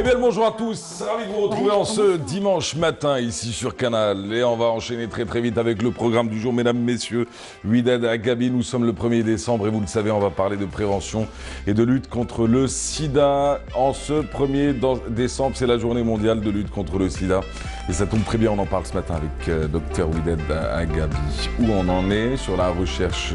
bien le bonjour à tous, ravi de vous retrouver en ce dimanche matin ici sur Canal. Et on va enchaîner très vite avec le programme du jour, mesdames, messieurs. Ouidad Agabi, nous sommes le 1er décembre et vous le savez, on va parler de prévention et de lutte contre le sida. En ce 1er décembre, c'est la journée mondiale de lutte contre le sida. Et ça tombe très bien, on en parle ce matin avec Dr Ouidad Agabi. Où on en est sur la recherche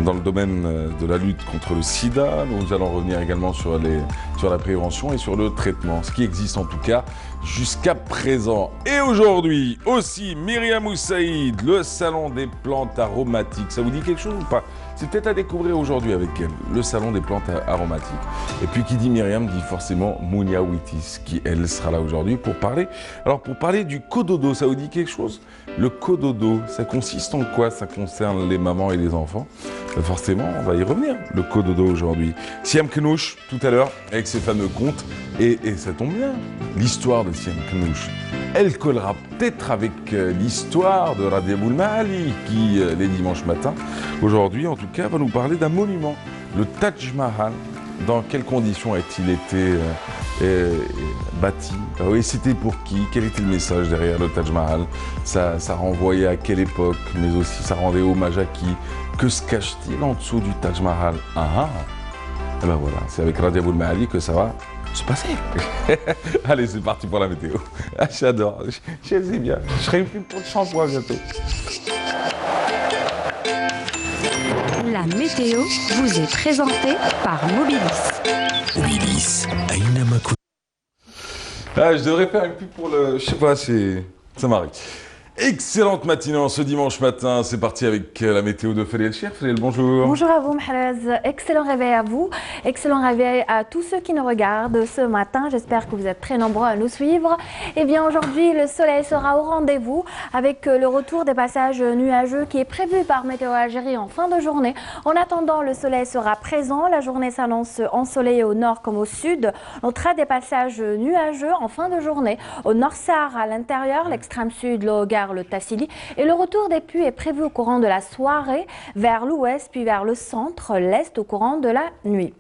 dans le domaine de la lutte contre le sida. Nous allons revenir également sur la prévention et sur le traitement, ce qui existe en tout cas jusqu'à présent. Et aujourd'hui aussi, Myriam Oussaïd, le salon des plantes aromatiques. Ça vous dit quelque chose ou pas? C'est peut-être à découvrir aujourd'hui avec elle, le salon des plantes aromatiques. Et puis qui dit Myriam dit forcément Mounia Witis, qui elle sera là aujourd'hui pour parler. Alors pour parler du cododo, ça vous dit quelque chose? Le cododo, ça consiste en quoi? Ça concerne les mamans et les enfants. Forcément, on va y revenir, le cododo aujourd'hui. Siam Knouch, tout à l'heure, avec ses fameux contes. Et ça tombe bien, l'histoire de Siam Knouch. Elle collera peut-être avec l'histoire de Radia Boulmali, qui, les dimanches matins, aujourd'hui en tout cas, va nous parler d'un monument, le Taj Mahal. Dans quelles conditions a-t-il été bâti? Oui, c'était pour qui? Quel était le message derrière le Taj Mahal? Ça renvoyait à quelle époque? Mais aussi, ça rendait hommage à qui? Que se cache-t-il en dessous du Taj Mahal? Et ben voilà, c'est avec Radia Boulmali que ça va se passer. Allez, c'est parti pour la météo. J'adore, je sais bien. Je serai plus pour le shampoing bientôt. La météo vous est présentée par Mobilis. Mobilis, Aïna Makou. Je devrais faire une pub pour le... Je sais pas, ça m'arrive. Excellente matinée en ce dimanche matin. C'est parti avec la météo de Fadel Cher. Fadel, bonjour. Bonjour à vous, Mahrez. Excellent réveil à vous. Excellent réveil à tous ceux qui nous regardent ce matin. J'espère que vous êtes très nombreux à nous suivre. Eh bien, aujourd'hui, le soleil sera au rendez-vous avec le retour des passages nuageux qui est prévu par Météo Algérie en fin de journée. En attendant, le soleil sera présent. La journée s'annonce ensoleillée au nord comme au sud. On notera des passages nuageux en fin de journée. Au nord-Sahara, à l'intérieur, l'extrême sud, le Hogar, le Tassili, et le retour des pluies est prévu au courant de la soirée vers l'ouest puis vers le centre, l'est au courant de la nuit.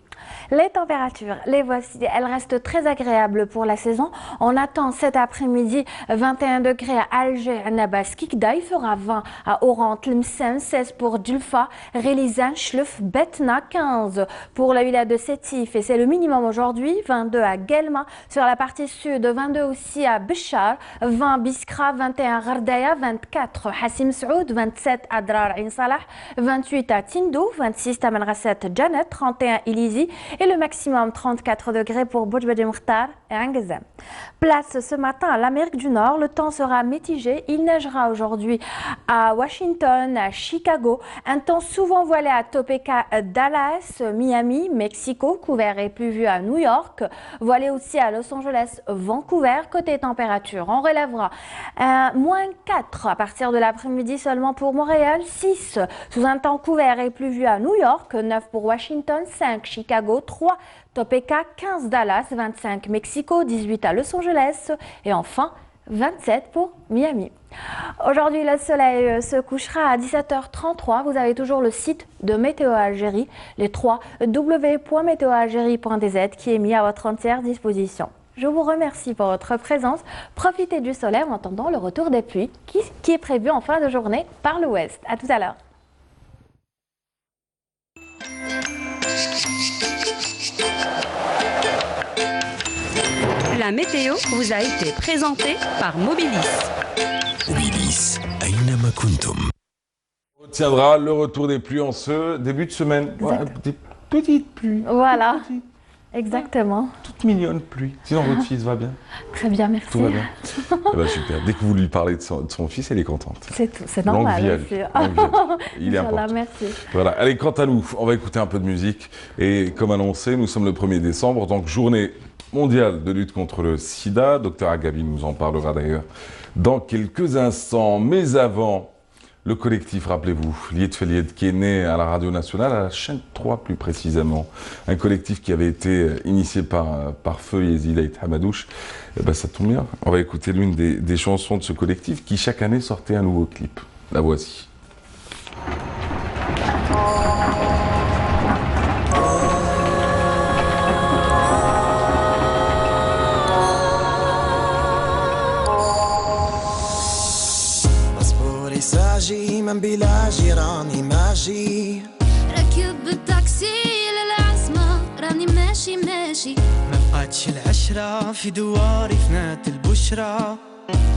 Les températures, les voici, elles restent très agréables pour la saison. On attend cet après-midi 21 degrés à Alger, à Nabaskik, il fera 20 à Oran, Tlemcen, 16 pour Dulfa, Relizan, Chlef, Betna, 15 pour la villa de Sétif et c'est le minimum aujourd'hui, 22 à Guelma, sur la partie sud, 22 aussi à Béchar, 20 Biskra, 21 Gardaya, 24 Hassim Saoud, 27 à Drar Ain Salah, 28 à Tindou, 26 à Manrasset Janet, 31 Ilizi et le maximum 34 degrés pour Boudjbadi Mkhtar et Angazem. Place ce matin à l'Amérique du Nord, le temps sera mitigé, il neigera aujourd'hui à Washington, à Chicago, un temps souvent voilé à Topeka, Dallas, Miami, Mexico, couvert et pluvieux à New York, voilé aussi à Los Angeles, Vancouver. Côté température, on relèvera -4 à partir de l'après-midi seulement pour Montréal, 6 sous un temps couvert et pluvieux à New York, 9 pour Washington, 5 Chicago, 3 Topeka, 15 Dallas, 25 Mexico, 18 à Los Angeles et enfin 27 pour Miami. Aujourd'hui, le soleil se couchera à 17h33. Vous avez toujours le site de Météo Algérie, les 3 www.météoalgérie.dz qui est mis à votre entière disposition. Je vous remercie pour votre présence. Profitez du soleil en attendant le retour des pluies qui est prévu en fin de journée par l'ouest. À tout à l'heure. La météo vous a été présentée par Mobilis. Mobilis, Aïna Makuntum. On retiendra le retour des pluies en ce début de semaine. Voilà, des petites pluies. Voilà, exactement. Toute mignonne pluie. Sinon, votre fils va bien? Très bien, merci. Tout va bien. Eh ben, super. Dès que vous lui parlez de son fils, elle est contente. C'est tout, c'est Longue normal. vie à lui. Longue vie à lui. Il est important. Merci. Voilà. Allez, quant à nous, on va écouter un peu de musique. Et comme annoncé, nous sommes le 1er décembre, donc journée mondiale de lutte contre le sida. Dr Agabi nous en parlera d'ailleurs dans quelques instants. Mais avant, le collectif, rappelez-vous, Lied Felied, qui est né à la Radio Nationale, à la chaîne 3 plus précisément. Un collectif qui avait été initié par Feu Yezid Aït Hamadouche. Et ben, ça tombe bien. On va écouter l'une des chansons de ce collectif qui chaque année sortait un nouveau clip. La voici. هاتش العشرة في دواري فنات البشرى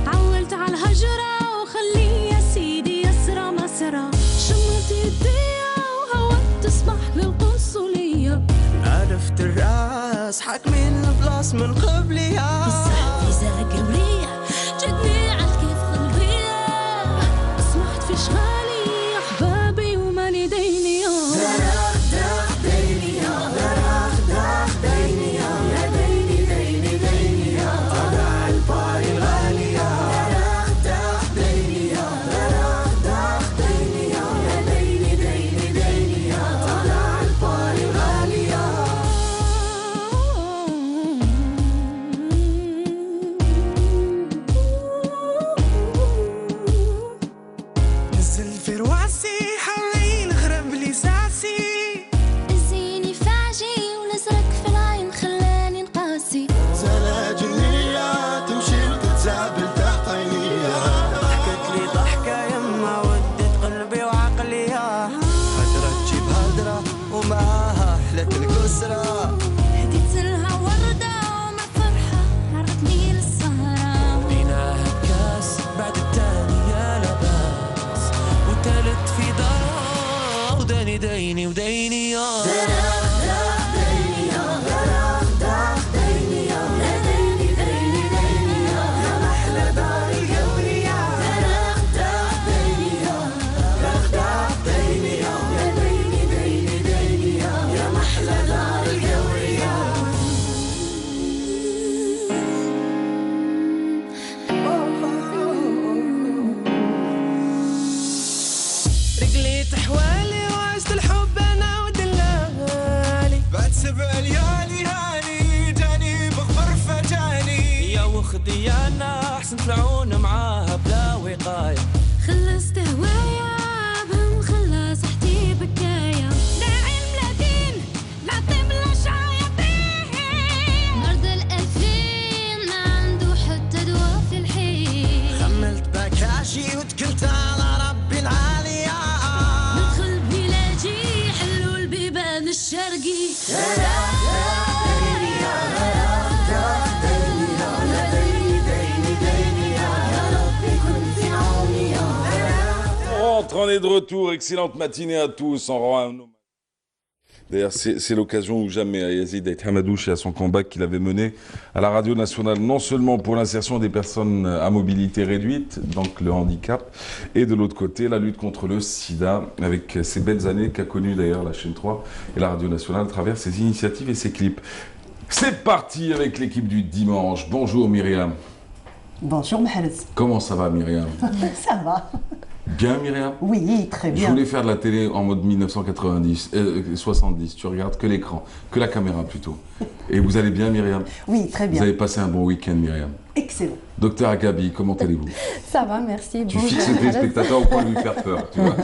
عولت على الهجرة وخلي يا سيدي يسرى مسرى شمت يديا وهوت تصبح للقنصلية عرفت الراس حاكمين البلاص من قبليها بالزهد زاقورية جدني عالكيف قلبية سمحت في شغالي أحبابي وماني ديني دراخ دراخ ديني دراخ دراخ ديني يا ديني ديني ديني طلع الباري الغالية دراخ دراخ ديني دراخ دراخ ديني يا ديني ديني ديني طلع الباري الغالية نزل في رواسي حوالي الغرب لساسي زيني فاجي ونزرك في العين خلاني نقاسي زلاج النية تمشي وتتزابل تحت عينيها ضحكت لي ضحكة يما ودت قلبي وعقليها هدرة تجيب هدرة ومعاها حلة الكسرة هديت لها وردة ومع فرحة عرفتني للسهرة لقيناها بكاس بعد التاني يا لباس والتالت في دار وداني ديني وديني يا رجلي تحوالي وعشت الحب انا ودلالي بعد 7 ليالي هاني جاني بغرفة جاني يا وخدي انا احسن طلعون معاها بلا وقاية خلصت هوايا بهم خلى صحتي بكايا لا علم لا دين لا طب لا شياطين مرض الألفين ما عنده حتى دواء في الحين خملت بكاشي وتكلت على ربي العالية ندخل بلاجي حلوا البيبان الشرقي On est de retour, excellente matinée à tous. On rend un hommage. D'ailleurs, c'est l'occasion ou jamais à Yazid Ait Hamadouche et à son combat qu'il avait mené à la radio nationale, non seulement pour l'insertion des personnes à mobilité réduite, donc le handicap, et de l'autre côté, la lutte contre le sida, avec ces belles années qu'a connues d'ailleurs la chaîne 3 et la radio nationale à travers ses initiatives et ses clips. C'est parti avec l'équipe du dimanche. Bonjour Myriam. Bonjour Mahrez. Comment ça va Myriam? Ça va? Bien Myriam? Oui, très Je bien. voulais faire de la télé en mode 70. Tu regardes que l'écran, que la caméra plutôt. Et vous allez bien Myriam? Oui, très Vous bien. avez passé un bon week-end Myriam? Excellent. Docteur Agabi, comment allez-vous? Ça va, merci. Tu fixes les téléspectateurs au point de lui faire peur, tu vois.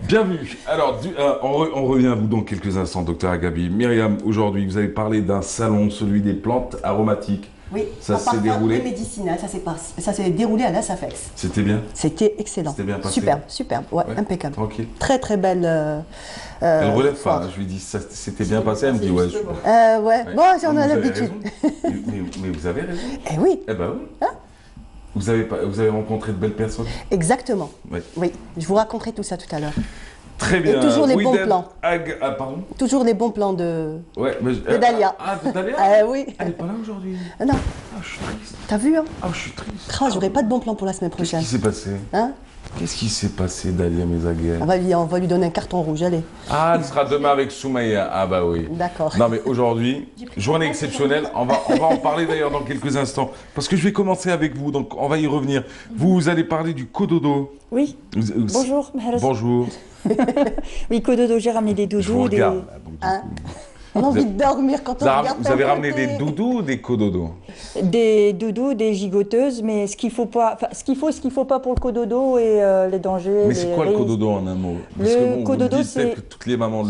Bienvenue. Alors, on revient à vous dans quelques instants, Docteur Agabi. Myriam, aujourd'hui, vous avez parlé d'un salon, celui des plantes aromatiques. Oui, Ça en s'est parfum déroulé? médicinal, ça s'est déroulé à la SAFEX. C'était bien? C'était excellent. C'était bien passé? Superbe, superbe, ouais, Ouais, impeccable. tranquille. Très très belle. Elle relève pas, foire. je lui dis, ça c'était bien passé, elle me dit, ouais. Ouais, Ouais. bon, j'en Mais ai vous avez l'habitude. raison. mais vous avez raison. Eh oui, Eh ben oui. Hein? Vous avez rencontré de belles personnes? exactement. Oui. Oui, je vous raconterai tout ça tout à l'heure. Très bien. toujours les bons Wydad plans. Ah, pardon? Toujours les bons plans de. Ouais, mais De Dalia. De Dalia? Oui. Elle n'est pas là aujourd'hui. Non, Ah, je suis triste. t'as vu, hein? Ah, je suis triste. Ah, j'aurai pas de bons plans pour la semaine Qu'est-ce prochaine. qui s'est passé? Hein? Qu'est-ce qui s'est passé, Dalia Mezaguer? On va lui donner un carton rouge, allez. Ah, elle sera demain avec Soumaïa. Ah bah oui. D'accord. Non mais aujourd'hui, journée exceptionnelle. On va en parler d'ailleurs dans quelques instants. Parce que je vais commencer avec vous, donc on va y revenir. Vous allez parler du cododo. Oui, bonjour. Mahrez. Bonjour. Oui, cododo, j'ai ramené des Je vous doudous. regarde. là, donc, du Hein? coup. On a envie de dormir quand on regarde. Vous avez d'un ramené côté. des doudous ou des cododos? Des doudous, des gigoteuses, mais ce qu'il faut pas, enfin, ce qu'il faut pas pour le cododo et les dangers. Mais c'est quoi le cododo en un mot? Parce que Le vous me cododo, dites peut-être c'est- que toutes les mamans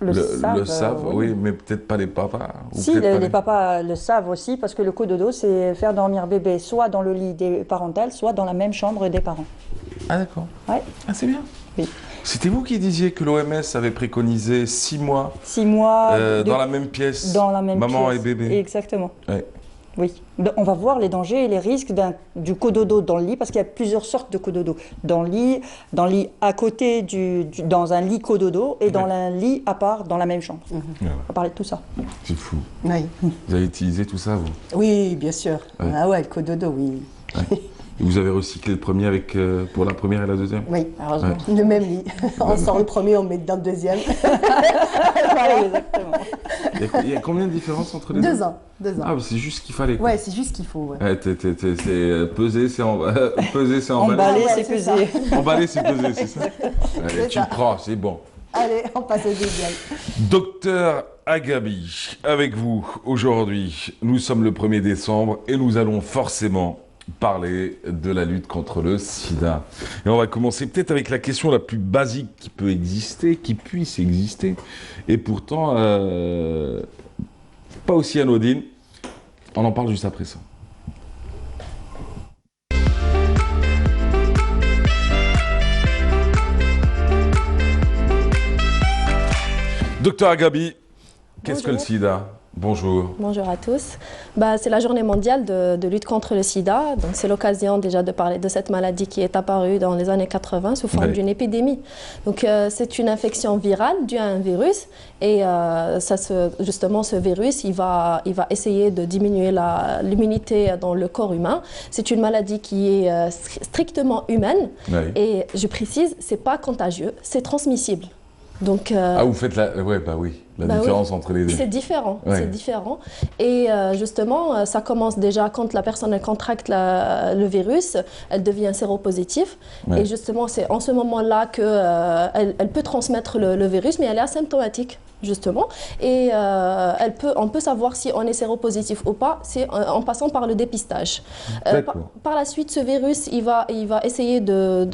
le savent, oui. oui, mais peut-être pas les papas. ou Si, peut-être pas les papas le savent aussi, parce que le cododo, c'est faire dormir bébé soit dans le lit des parentales, soit dans la même chambre des parents. Ah d'accord. Ouais. Ah c'est bien. Oui. C'était vous qui disiez que l'OMS avait préconisé 6 mois, 6 mois dans la même pièce, dans la même maman pièce. et bébé. Exactement. Ouais. Oui. On va voir les dangers et les risques du cododo dans le lit, parce qu'il y a plusieurs sortes de cododo. Dans le lit à côté, dans un lit cododo et dans un lit à part dans la même chambre. Ouais. On va parler de tout ça. C'est fou. Oui. Vous avez utilisé tout ça, vous? Oui, bien sûr. Ouais. Ah ouais, le cododo, oui. Ouais. Et vous avez recyclé le premier pour la première et la deuxième? Oui, Heureusement. le même lit. On sort le premier, on met dedans le deuxième. Voilà, exactement. Il y a combien de différences entre les deux? 2 ans. 2 ans. Ah, c'est juste ce qu'il fallait. Quoi. Ouais, c'est juste ce qu'il faut. Ouais. Ouais, c'est peser, c'est peser, c'est emballer. Emballer, Ouais, c'est c'est peser. Emballer, c'est peser, c'est ça. Allez, C'est tu ça. le prends, c'est bon. Allez, on passe au deuxième. Docteur Agabi, avec vous aujourd'hui. Nous sommes le 1er décembre et nous allons forcément parler de la lutte contre le sida. Et on va commencer peut-être avec la question la plus basique qui peut exister, qui puisse exister, et pourtant pas aussi anodine. On en parle juste après ça. Docteur Agabi, qu'est-ce que le sida? Bonjour. Bonjour à tous. C'est la journée mondiale de lutte contre le sida. Donc c'est l'occasion déjà de parler de cette maladie qui est apparue dans les années 80 sous forme d'une épidémie. Donc c'est une infection virale due à un virus et justement ce virus il va essayer de diminuer l'immunité dans le corps humain. C'est une maladie qui est strictement humaine et je précise, c'est pas contagieux, c'est transmissible. Donc, ah, vous faites la différence entre les deux. C'est différent, c'est différent. Et justement, ça commence déjà quand la personne elle contracte le virus, elle devient séropositive. Et justement, c'est en ce moment-là qu'elle elle peut transmettre le virus, mais elle est asymptomatique, justement. Et on peut savoir si on est séropositif ou pas, c'est en passant par le dépistage. Par la suite, ce virus, il va essayer de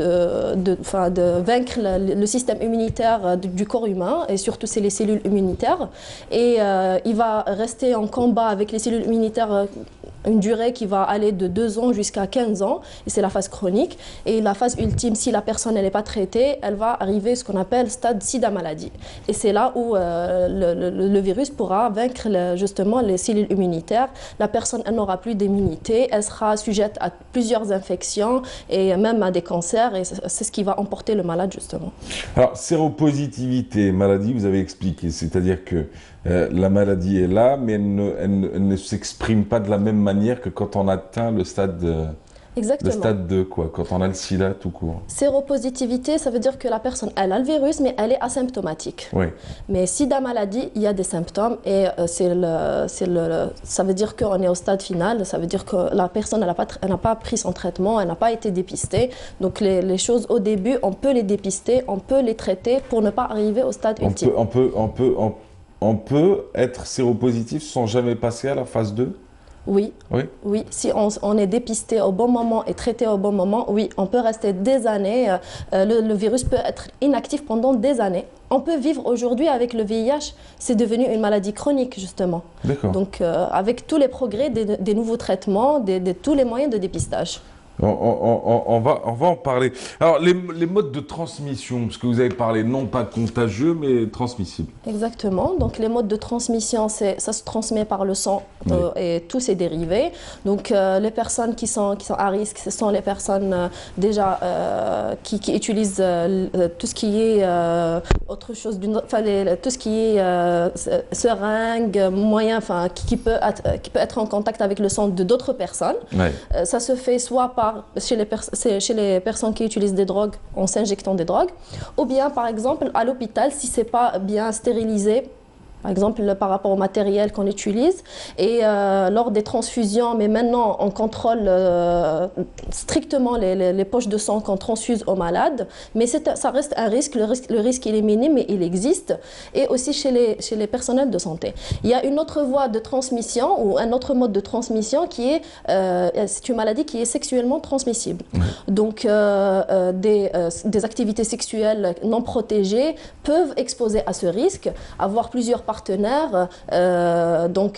vaincre le système immunitaire du corps humain, et surtout c'est les cellules immunitaires. Et il va rester en combat avec les cellules immunitaires une durée qui va aller de 2 ans jusqu'à 15 ans, et c'est la phase chronique. Et la phase ultime, si la personne n'est pas traitée, elle va arriver à ce qu'on appelle stade sida maladie. Et c'est là où le virus pourra vaincre justement les cellules immunitaires. La personne, elle n'aura plus d'immunité, elle sera sujette à plusieurs infections et même à des cancers, et c'est ce qui va emporter le malade justement. Alors, séropositivité, maladie, vous avez expliqué, c'est-à-dire que la maladie est là, mais elle ne s'exprime pas de la même manière que quand on atteint le stade Exactement. Le stade 2, quoi, quand on a le sida tout court. Séropositivité, ça veut dire que la personne, elle a le virus, mais elle est asymptomatique. Oui. Mais sida maladie, il y a des symptômes et ça veut dire qu'on est au stade final, ça veut dire que la personne, elle n'a pas pris son traitement, elle n'a pas été dépistée. Donc les choses au début, on peut les dépister, on peut les traiter pour ne pas arriver au stade ultime. On peut être séropositif sans jamais passer à la phase 2 ? Oui. Si on est dépisté au bon moment et traité au bon moment, oui, on peut rester des années. Le virus peut être inactif pendant des années. On peut vivre aujourd'hui avec le VIH. C'est devenu une maladie chronique, justement. D'accord. Donc, avec tous les progrès des nouveaux traitements, tous les moyens de dépistage. On va en parler. Alors, les modes de transmission, parce que vous avez parlé non pas contagieux, mais transmissibles. Exactement. Donc, les modes de transmission, ça se transmet par le sang et tous ses dérivés. Donc, les personnes qui sont à risque, ce sont les personnes déjà qui utilisent tout ce qui est autre chose, tout ce qui est seringue, moyen, qui peut être en contact avec le sang de d'autres personnes. Ça se fait soit chez les personnes qui utilisent des drogues, en s'injectant des drogues, ou bien par exemple à l'hôpital si c'est pas bien stérilisé. Par exemple, par rapport au matériel qu'on utilise. Et lors des transfusions, mais maintenant, on contrôle strictement les poches de sang qu'on transfuse aux malades. Mais ça reste un risque. Le risque, il est minime, mais il existe. Et aussi chez les personnels de santé. Il y a une autre voie de transmission, ou un autre mode de transmission qui est... c'est une maladie qui est sexuellement transmissible. Donc, des activités sexuelles non protégées peuvent exposer à ce risque, avoir plusieurs partenaires, donc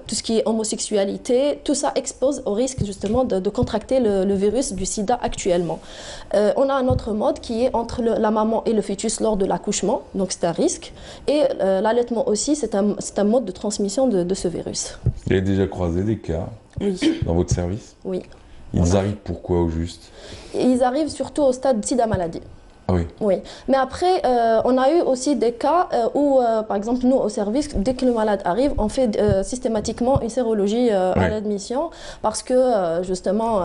tout ce qui est homosexualité, tout ça expose au risque justement de contracter le virus du sida actuellement. On a un autre mode qui est entre la maman et le fœtus lors de l'accouchement, donc c'est un risque. Et l'allaitement aussi, c'est un mode de transmission de ce virus. Vous avez déjà croisé des cas dans votre service? Oui. Ils arrivent pourquoi au juste? Ils arrivent surtout au stade sida maladie. Ah oui. Oui, mais après, on a eu aussi des cas où, par exemple, nous, au service, dès que le malade arrive, on fait systématiquement une sérologie à l'admission parce que, justement,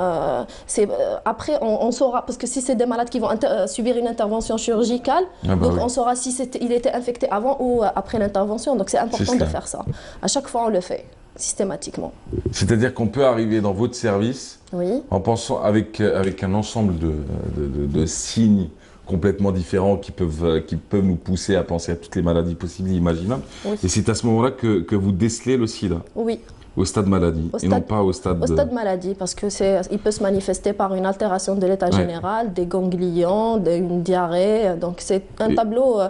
après, on saura, parce que si c'est des malades qui vont subir une intervention chirurgicale, donc on saura si il était infecté avant ou après l'intervention. Donc c'est important de faire ça. À chaque fois, on le fait systématiquement. C'est-à-dire qu'on peut arriver dans votre service en pensant avec un ensemble de signes complètement différents qui peuvent nous pousser à penser à toutes les maladies possibles et imaginables. Oui. Et c'est à ce moment-là que vous décelez le sida. Oui. Au stade maladie et non pas au stade... Au stade maladie, parce qu'il peut se manifester par une altération de l'état général, des ganglions, une diarrhée. Donc c'est un tableau...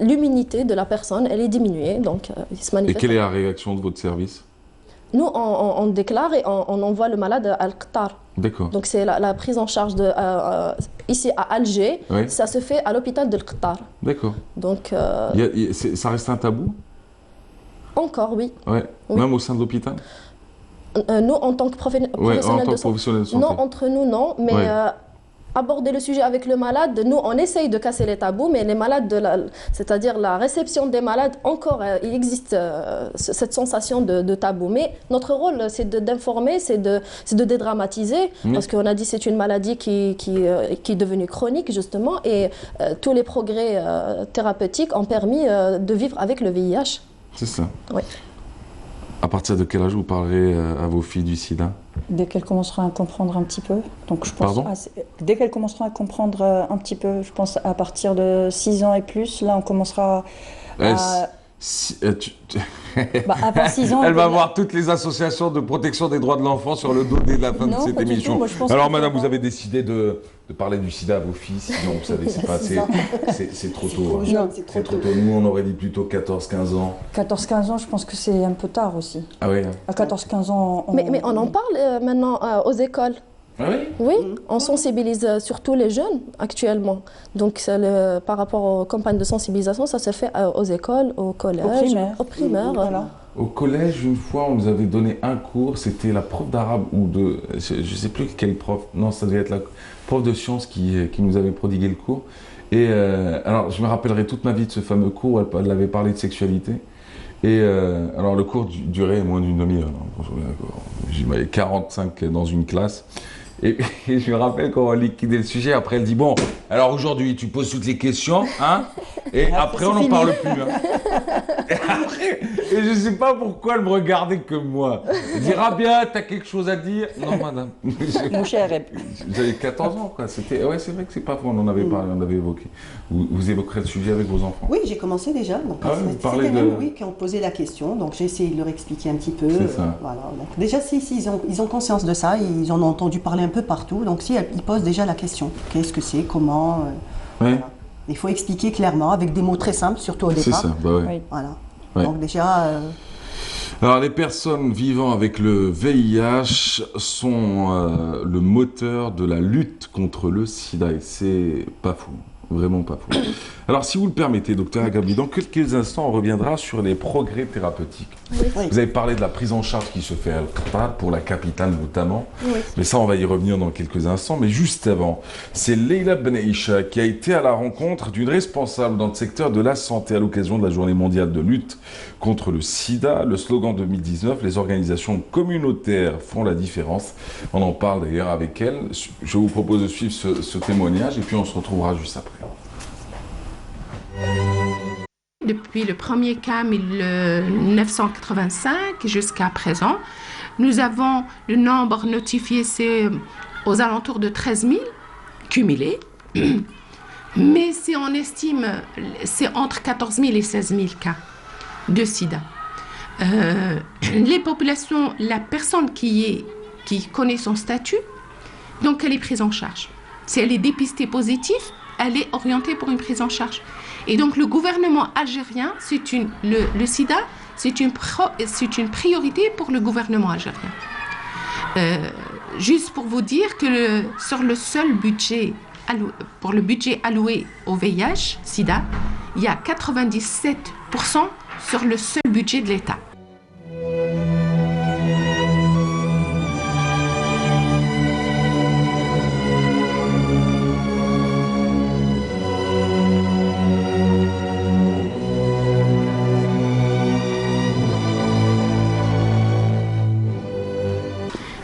L'immunité de la personne, elle est diminuée, donc il se manifeste... Et quelle est la réaction de votre service? Nous, on déclare et on envoie le malade à Al-Qtar. D'accord. Donc c'est la prise en charge ici à Alger, ça se fait à l'hôpital de Al-Qtar. D'accord. Donc ça reste un tabou? Encore, oui. Oui. Même au sein de l'hôpital? Nous, en tant que professionnels de santé. Non, entre nous, non. Mais aborder le sujet avec le malade, nous, on essaye de casser les tabous, mais les malades, c'est-à-dire la réception des malades, encore, il existe cette sensation de tabou. Mais notre rôle, c'est d'informer, c'est de dédramatiser, parce qu'on a dit que c'est une maladie qui est devenue chronique, justement, et tous les progrès thérapeutiques ont permis de vivre avec le VIH. C'est ça. Oui. À partir de quel âge vous parlerez à vos filles du sida? Dès qu'elles commenceront à comprendre un petit peu. Donc, je pense Pardon? Dès qu'elles commenceront à comprendre un petit peu, je pense à partir de 6 ans et plus, là on commencera à... avant 6 ans, elle va voir toutes les associations de protection des droits de l'enfant sur le dos dès la fin de cette émission. Moi, alors madame, vous avez décidé de parler du sida à vos filles, sinon vous savez, c'est trop tôt. C'est trop tôt. Nous on aurait dit plutôt 14-15 ans. 14-15 ans, je pense que c'est un peu tard aussi. Ah oui. À 14-15 ans... Mais on en parle maintenant aux écoles. Ah oui? Oui, on sensibilise surtout les jeunes actuellement. Donc par rapport aux campagnes de sensibilisation, ça se fait aux écoles, au collège, au primaire. Voilà. Au collège, une fois, on nous avait donné un cours, c'était la prof d'arabe ou de... Je ne sais plus quelle prof, non, ça devait être la prof de sciences qui nous avait prodigué le cours. Et alors, je me rappellerai toute ma vie de ce fameux cours, elle avait parlé de sexualité. Et alors, le cours durait moins d'une demi-heure. J'avais 45 dans une classe. Et je me rappelle quand on liquidait le sujet, après elle dit bon, alors aujourd'hui tu poses toutes les questions, hein, et après on n'en parle plus. Hein. Et je ne sais pas pourquoi elle me regardait comme moi. Elle dit Rabia, t'as quelque chose à dire? Non madame. Mon cher. J'avais 14 ans quoi. Ouais, c'est vrai que c'est pas faux, on en avait parlé, on avait évoqué. Vous évoquerez le sujet avec vos enfants? Oui, j'ai commencé déjà. Donc c'était même qui ont posé la question, donc j'ai essayé de leur expliquer un petit peu. C'est ça. Voilà. Donc, déjà ils ont conscience de ça, ils en ont entendu parler un peu partout, donc si ils posent déjà la question, qu'est-ce que c'est, comment, voilà. Il faut expliquer clairement avec des mots très simples, surtout au départ. C'est ça, bah ouais. Oui. Voilà. Ouais. Donc déjà. Alors les personnes vivant avec le VIH sont le moteur de la lutte contre le SIDA et c'est pas fou. Vraiment pas faux. Alors, si vous le permettez, docteur Agabi, dans quelques instants, on reviendra sur les progrès thérapeutiques. Oui. Vous avez parlé de la prise en charge qui se fait à Al-Qtar, pour la capitale notamment. Oui. Mais ça, on va y revenir dans quelques instants. Mais juste avant, c'est Leila Benaïcha qui a été à la rencontre d'une responsable dans le secteur de la santé à l'occasion de la Journée mondiale de lutte contre le sida. Le slogan 2019, les organisations communautaires font la différence. On en parle d'ailleurs avec elle. Je vous propose de suivre ce témoignage et puis on se retrouvera juste après. Depuis le premier cas 1985 jusqu'à présent, nous avons le nombre notifié, c'est aux alentours de 13 000 cumulés. Mais si on estime, c'est entre 14 000 et 16 000 cas de sida. Les populations, la personne qui connaît son statut, donc elle est prise en charge. Si elle est dépistée positive, elle est orientée pour une prise en charge. Et donc le gouvernement algérien, le sida, c'est une priorité pour le gouvernement algérien. Juste pour vous dire que sur le seul budget, pour le budget alloué au VIH, sida, il y a 97% sur le seul budget de l'État.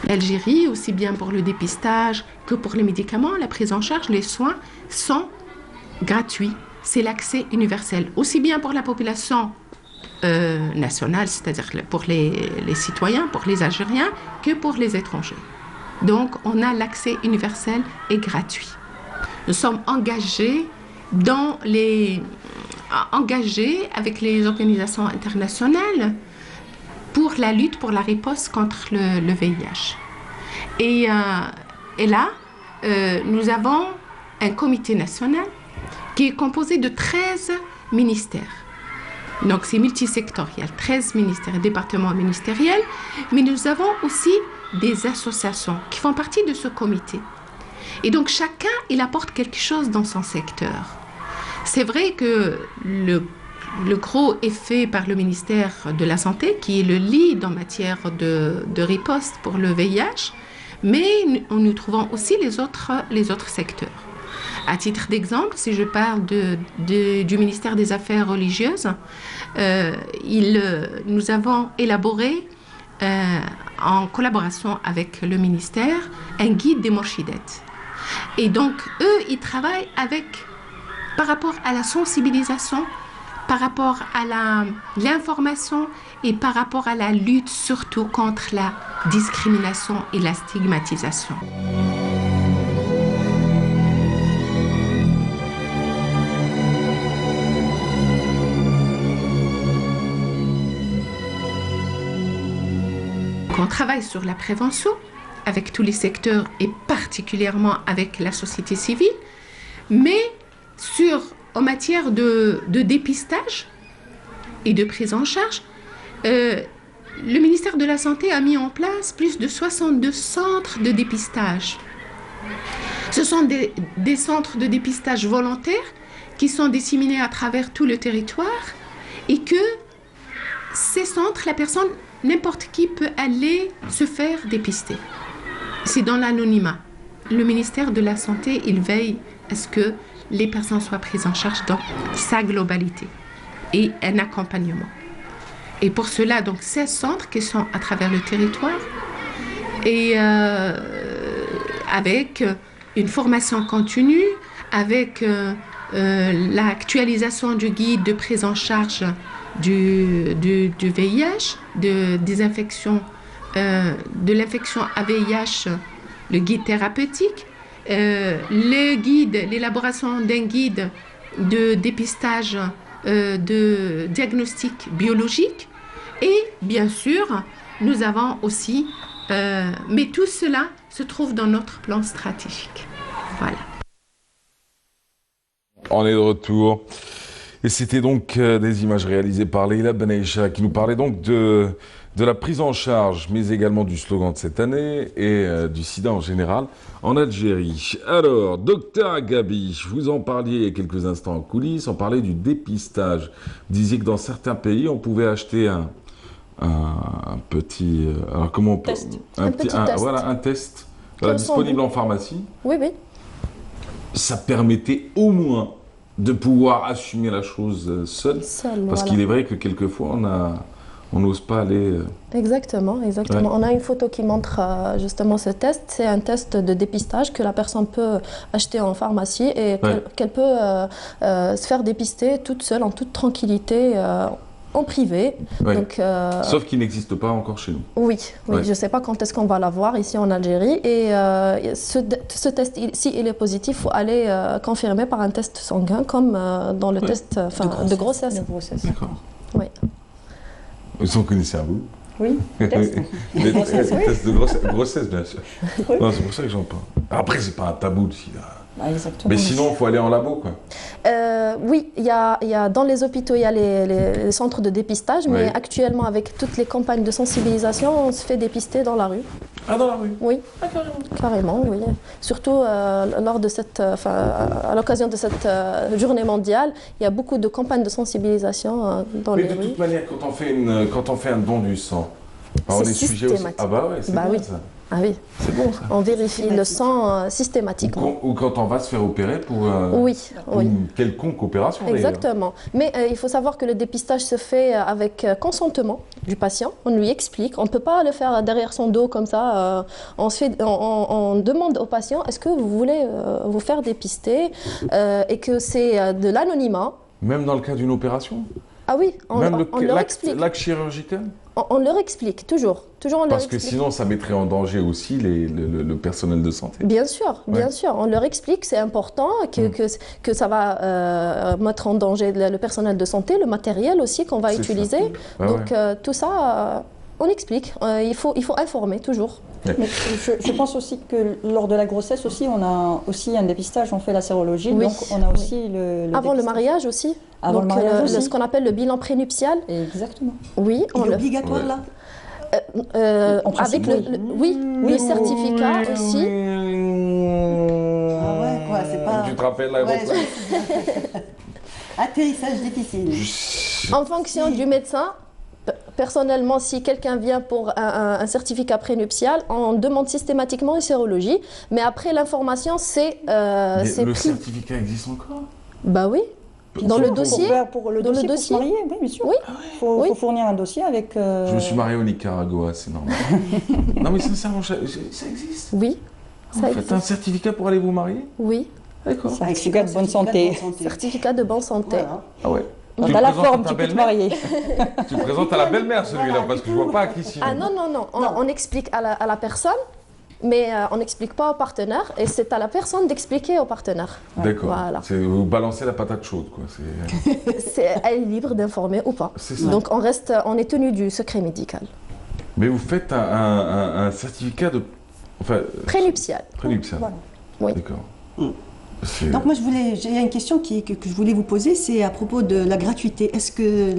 L'Algérie, aussi bien pour le dépistage que pour les médicaments, la prise en charge, les soins sont gratuits. C'est l'accès universel, aussi bien pour la population nationale, c'est-à-dire pour les citoyens, pour les Algériens, que pour les étrangers. Donc, on a l'accès universel et gratuit. Nous sommes engagés avec les organisations internationales pour la lutte, pour la riposte contre le VIH. Et là, nous avons un comité national qui est composé de 13 ministères. Donc c'est multisectoriel, 13 ministères et départements ministériels, mais nous avons aussi des associations qui font partie de ce comité. Et donc chacun, il apporte quelque chose dans son secteur. C'est vrai que le gros est fait par le ministère de la Santé, qui est le lead en matière de riposte pour le VIH, mais nous trouvons aussi les autres secteurs. À titre d'exemple, si je parle du ministère des Affaires religieuses, nous avons élaboré, en collaboration avec le ministère, un guide des morshidettes. Et donc, eux, ils travaillent par rapport à la sensibilisation, par rapport à l'information et par rapport à la lutte surtout contre la discrimination et la stigmatisation. On travaille sur la prévention avec tous les secteurs et particulièrement avec la société civile, mais en matière de dépistage et de prise en charge, le ministère de la Santé a mis en place plus de 62 centres de dépistage. Ce sont des centres de dépistage volontaires qui sont disséminés à travers tout le territoire et que ces centres, n'importe qui peut aller se faire dépister. C'est dans l'anonymat. Le ministère de la Santé, il veille à ce que les personnes soient prises en charge dans sa globalité et un accompagnement. Et pour cela, donc, 16 centres qui sont à travers le territoire et avec une formation continue, avec l'actualisation du guide de prise en charge du VIH, de l'infection à VIH, le guide thérapeutique, l'élaboration d'un guide de dépistage de diagnostic biologique et bien sûr nous avons aussi mais tout cela se trouve dans notre plan stratégique. Voilà. On est de retour et c'était donc des images réalisées par Leila Benaïcha qui nous parlait donc de la prise en charge, mais également du slogan de cette année et du sida en général en Algérie. Alors, docteur Agabi, vous en parliez il y a quelques instants en coulisses, on parlait du dépistage. Vous disiez que dans certains pays, on pouvait acheter un petit... alors comment on peut, un petit test. Voilà, un test disponible en pharmacie. Oui, oui. Ça permettait au moins de pouvoir assumer la chose seul parce qu'il est vrai que quelquefois, on n'ose pas aller... Exactement, exactement. Ouais. On a une photo qui montre justement ce test. C'est un test de dépistage que la personne peut acheter en pharmacie et qu'elle peut se faire dépister toute seule, en toute tranquillité, en privé. Ouais. Donc, sauf qu'il n'existe pas encore chez nous. Oui, je ne sais pas quand est-ce qu'on va l'avoir ici en Algérie. Et ce test, si il est positif, il faut aller confirmer par un test sanguin comme dans le test de grossesse. D'accord. Oui. Vous en connaissez un bout? Oui, test de grossesse, bien sûr. Oui. Non, c'est pour ça que j'en parle. Après, c'est pas un tabou le sida. Exactement. Mais sinon, il faut aller en labo, quoi. Oui, dans les hôpitaux, il y a les centres de dépistage, mais Oui. actuellement, avec toutes les campagnes de sensibilisation, on se fait dépister dans la rue. Ah, dans la rue? Oui, carrément, oui. Surtout lors de à l'occasion de cette journée mondiale, il y a beaucoup de campagnes de sensibilisation dans Mais les de rues. toute manière, quand on fait un don du sang, on C'est est sujet aussi. systématique. Ah bah ouais, c'est Bah bien oui. ça. Ah oui, C'est bon ça. on vérifie le sang systématiquement. Ou quand on va se faire opérer pour Oui, oui. une quelconque opération. d'ailleurs. Exactement. Mais il faut savoir que le dépistage se fait avec consentement du patient. On lui explique. On ne peut pas le faire derrière son dos comme ça. On demande au patient est-ce que vous voulez vous faire dépister et que c'est de l'anonymat. Même dans le cas d'une opération? Ah oui, Même on leur explique. l'acte chirurgical? On leur explique, toujours. Toujours on leur Parce que explique. sinon, ça mettrait en danger aussi le personnel de santé. Bien sûr, bien sûr. On leur explique, c'est important, que ça va mettre en danger le personnel de santé, le matériel aussi qu'on va C'est utiliser. ça. Donc tout ça, on explique. Il faut informer toujours. Mais je pense aussi que lors de la grossesse aussi, on a aussi un dépistage, on fait la sérologie, Oui, donc on a oui. aussi le Avant le dépistage. mariage aussi. Avant Donc, le mariage aussi. ce qu'on appelle le bilan prénuptial. Exactement. Oui, Il on est le obligatoire là En principe, avec oui, le certificat aussi. Ah ouais, quoi, c'est pas. Tu te rappelles la Ouais, grosse- Atterrissage difficile. En fonction du médecin, personnellement, si quelqu'un vient pour un certificat prénuptial, on demande systématiquement une sérologie. Mais après, l'information, c'est Mais le pris. certificat existe encore? Bah oui. Dans le Pour dossier. pour le Dans le dossier, pour dossier. se marier, oui, bien sûr. Oui. Faut, Oui. faut fournir un dossier avec. Je me suis marié au Nicaragua, c'est normal. Non mais sincèrement, ça existe. Oui. Vous Ça faites existe. un certificat pour aller vous marier? Oui. D'accord. Certificat de bonne santé. Certificat de bonne santé. Voilà. Ah ouais. Quand Tu t'as le la présentes à forme, ta tu peux te belle-mère? marier. Tu le présentes à la belle-mère celui-là, parce que je vois pas à qui sinon. Ah non, non, non. On explique à la personne, mais on n'explique pas au partenaire. Et c'est à la personne d'expliquer au partenaire. D'accord. Voilà. Vous balancez la patate chaude, quoi. Elle est libre d'informer ou pas. C'est ça. Donc on est tenu du secret médical. Mais vous faites un certificat de... Enfin, Prénuptial. prénuptial. Voilà. Oui. D'accord. C'est- Donc moi j'ai une question que je voulais vous poser, c'est à propos de la gratuité. Est-ce que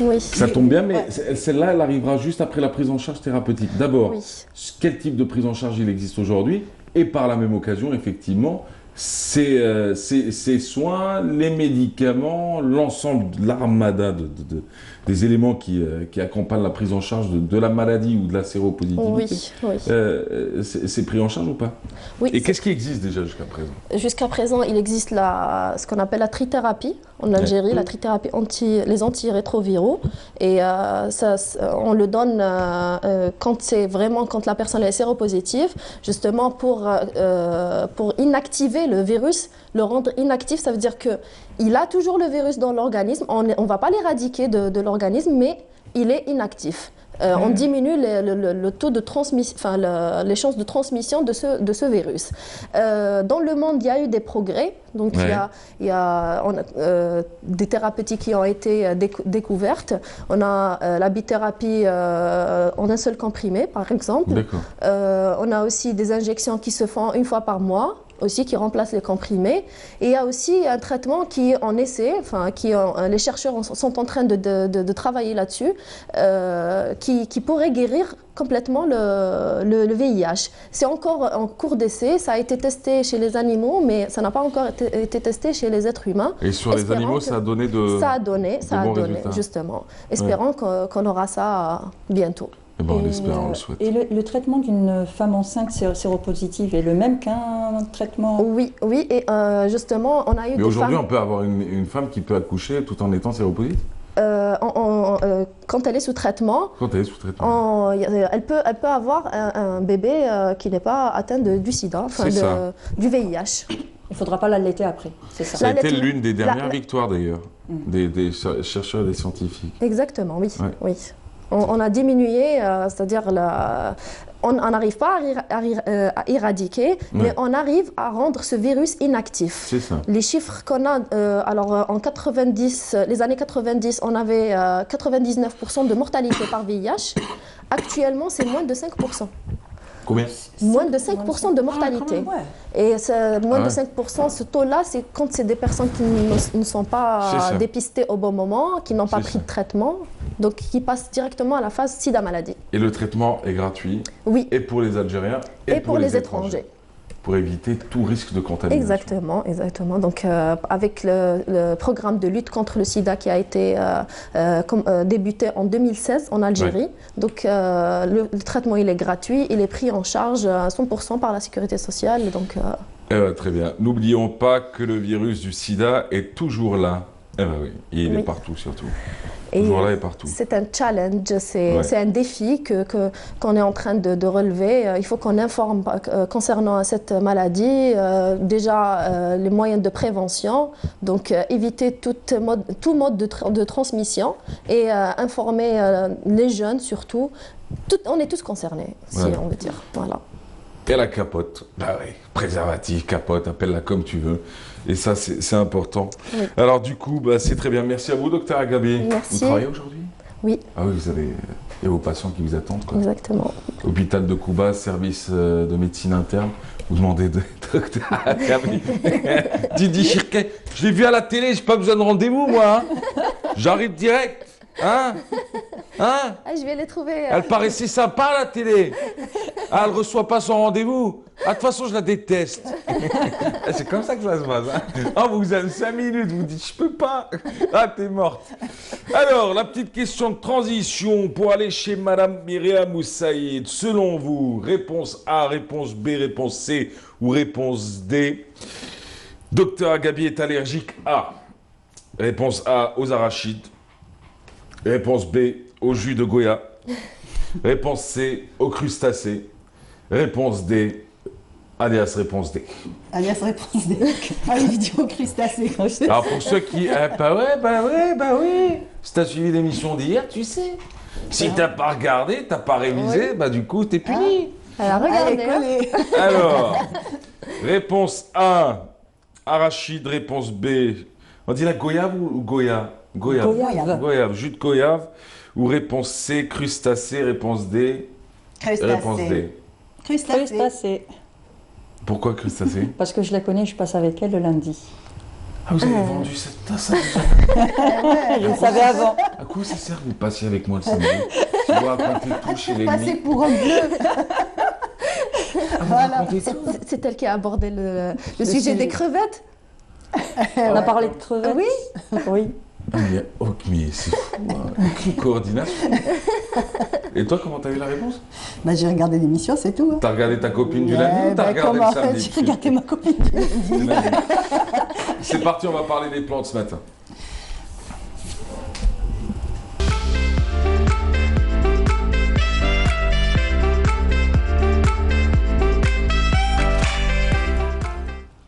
Oui. Ça tombe bien, mais Ouais. celle-là, elle arrivera juste après la prise en charge thérapeutique. D'abord, Oui. quel type de prise en charge il existe aujourd'hui? Et par la même occasion, effectivement, ces soins, les médicaments, l'ensemble de l'armada des éléments qui accompagnent la prise en charge de la maladie ou de la séropositivité. Oui, oui. C'est pris en charge ou pas? Oui, Et qu'est-ce qui existe déjà jusqu'à présent? jusqu'à présent, il existe ce qu'on appelle la trithérapie en Algérie, la trithérapie les antirétroviraux. Et on le donne quand la personne est séropositive, justement pour inactiver le virus, le rendre inactif. Ça veut dire qu'il a toujours le virus dans l'organisme, on ne va pas l'éradiquer de l'organisme, mais il est inactif. On diminue le taux de transmission, les chances de transmission de ce virus. Dans le monde, il y a eu des progrès. Donc, il y a des thérapeutiques qui ont été découvertes. On a la bithérapie en un seul comprimé, par exemple. D'accord. On a aussi des injections qui se font une fois par mois, aussi qui remplacent les comprimés. Et il y a aussi un traitement qui est en essai, les chercheurs sont en train de travailler là-dessus, qui pourrait guérir complètement le VIH. C'est encore en cours d'essai, ça a été testé chez les animaux, mais ça n'a pas encore été testé chez les êtres humains. Et sur les animaux, ça a donné Ça a donné, résultats. justement. Espérons qu'on aura ça bientôt. Eh ben, on l'espère, on le souhaite. Et le traitement d'une femme enceinte séropositive est le même qu'un traitement? Oui, oui, et justement, on a eu Mais des aujourd'hui, femmes... on peut avoir une femme qui peut accoucher tout en étant séropositive? Quand elle est sous traitement, Quand elle est sous traitement. elle peut avoir un bébé qui n'est pas atteint du sida, C'est ça. du VIH. Il ne faudra pas l'allaiter après, c'est ça? Ça a été l'allaitement- l'une des dernières la- victoires d'ailleurs, des chercheurs et des scientifiques. Exactement, oui. Ouais. Oui. On a diminué, c'est-à-dire on n'arrive pas à éradiquer, mais on arrive à rendre ce virus inactif. C'est ça. Les chiffres qu'on a, en 90, les années 90, on avait 99% de mortalité par VIH. Actuellement, c'est moins de 5%. Combien? Moins de 5% de mortalité. Et moins de 5%, ce taux-là, c'est quand c'est des personnes qui ne sont pas dépistées au bon moment, qui n'ont pas pris de traitement, donc qui passent directement à la phase sida maladie. Et le traitement est gratuit? Oui. Et pour les Algériens et pour les étrangers. Pour éviter tout risque de contamination. Exactement, exactement. Donc, avec le programme de lutte contre le sida qui a été débuté en 2016 en Algérie, donc le traitement il est gratuit, il est pris en charge à 100% par la sécurité sociale. Donc, très bien. N'oublions pas que le virus du sida est toujours là. Eh ben oui, il est partout surtout. Toujours là et partout. C'est un challenge, c'est un défi qu'on est en train de relever. Il faut qu'on informe concernant cette maladie, déjà les moyens de prévention, donc éviter tout mode de transmission et informer les jeunes surtout. On est tous concernés, si on veut dire. Voilà. Et la capote, bah oui, préservatif, capote, appelle-la comme tu veux. Et ça, c'est important. Oui. Alors du coup, bah, c'est très bien. Merci à vous, docteur Agabi. Merci. Vous travaillez aujourd'hui? Oui. Ah oui, vous avez vos patients qui vous attendent, quoi. Exactement. Hôpital de Kouba, service de médecine interne. Vous demandez de docteur Agabi. Didi Chirquet, je l'ai vu à la télé, j'ai pas besoin de rendez-vous, moi. Hein. J'arrive direct. Hein? Hein? Ah, je vais les trouver. Elle paraissait sympa à la télé. Ah, elle reçoit pas son rendez-vous. Ah, de toute façon, je la déteste. C'est comme ça que ça se passe. Hein? Ah, vous avez 5 minutes, vous dites, je peux pas. Ah, t'es morte. Alors, la petite question de transition pour aller chez Madame Myriam Moussaïd. Selon vous, réponse A, réponse B, réponse C ou réponse D. Docteur Agabi est allergique à. Réponse A, aux arachides. Réponse B, au jus de Goya. Réponse C, aux crustacés. Réponse D, alias réponse D. Alias réponse D. Ah, les vidéos crustacés. Alors pour ceux qui... bah oui. Si t'as suivi l'émission d'hier, tu sais. Si t'as pas regardé, t'as pas révisé, bah du coup, t'es puni. Alors regardez. Alors, réponse A, arachide. Réponse B, on dit la goyave ou Goya? Goyave, jus de goyave. Ou réponse C, crustacé. Réponse D. Réponse D. Crustacé. Pourquoi crustacé? Parce que je la connais, je passe avec elle le lundi. Ah, vous avez vendu cette tasse? Je le savais avant. À quoi ça sert que vous passiez avec moi le samedi? Tu dois raconter tout chez les passer pour un bleu. Voilà. C'est elle qui a abordé le sujet des crevettes. On a parlé de crevettes. Oui. Oui. Mais c'est fou, aucune coordination. Et toi, comment t'as eu la réponse? Bah, j'ai regardé l'émission, c'est tout. Hein. T'as regardé ta copine du lundi ou t'as regardé le samedi? J'ai regardé ma copine du lundi. C'est parti, on va parler des plantes ce matin.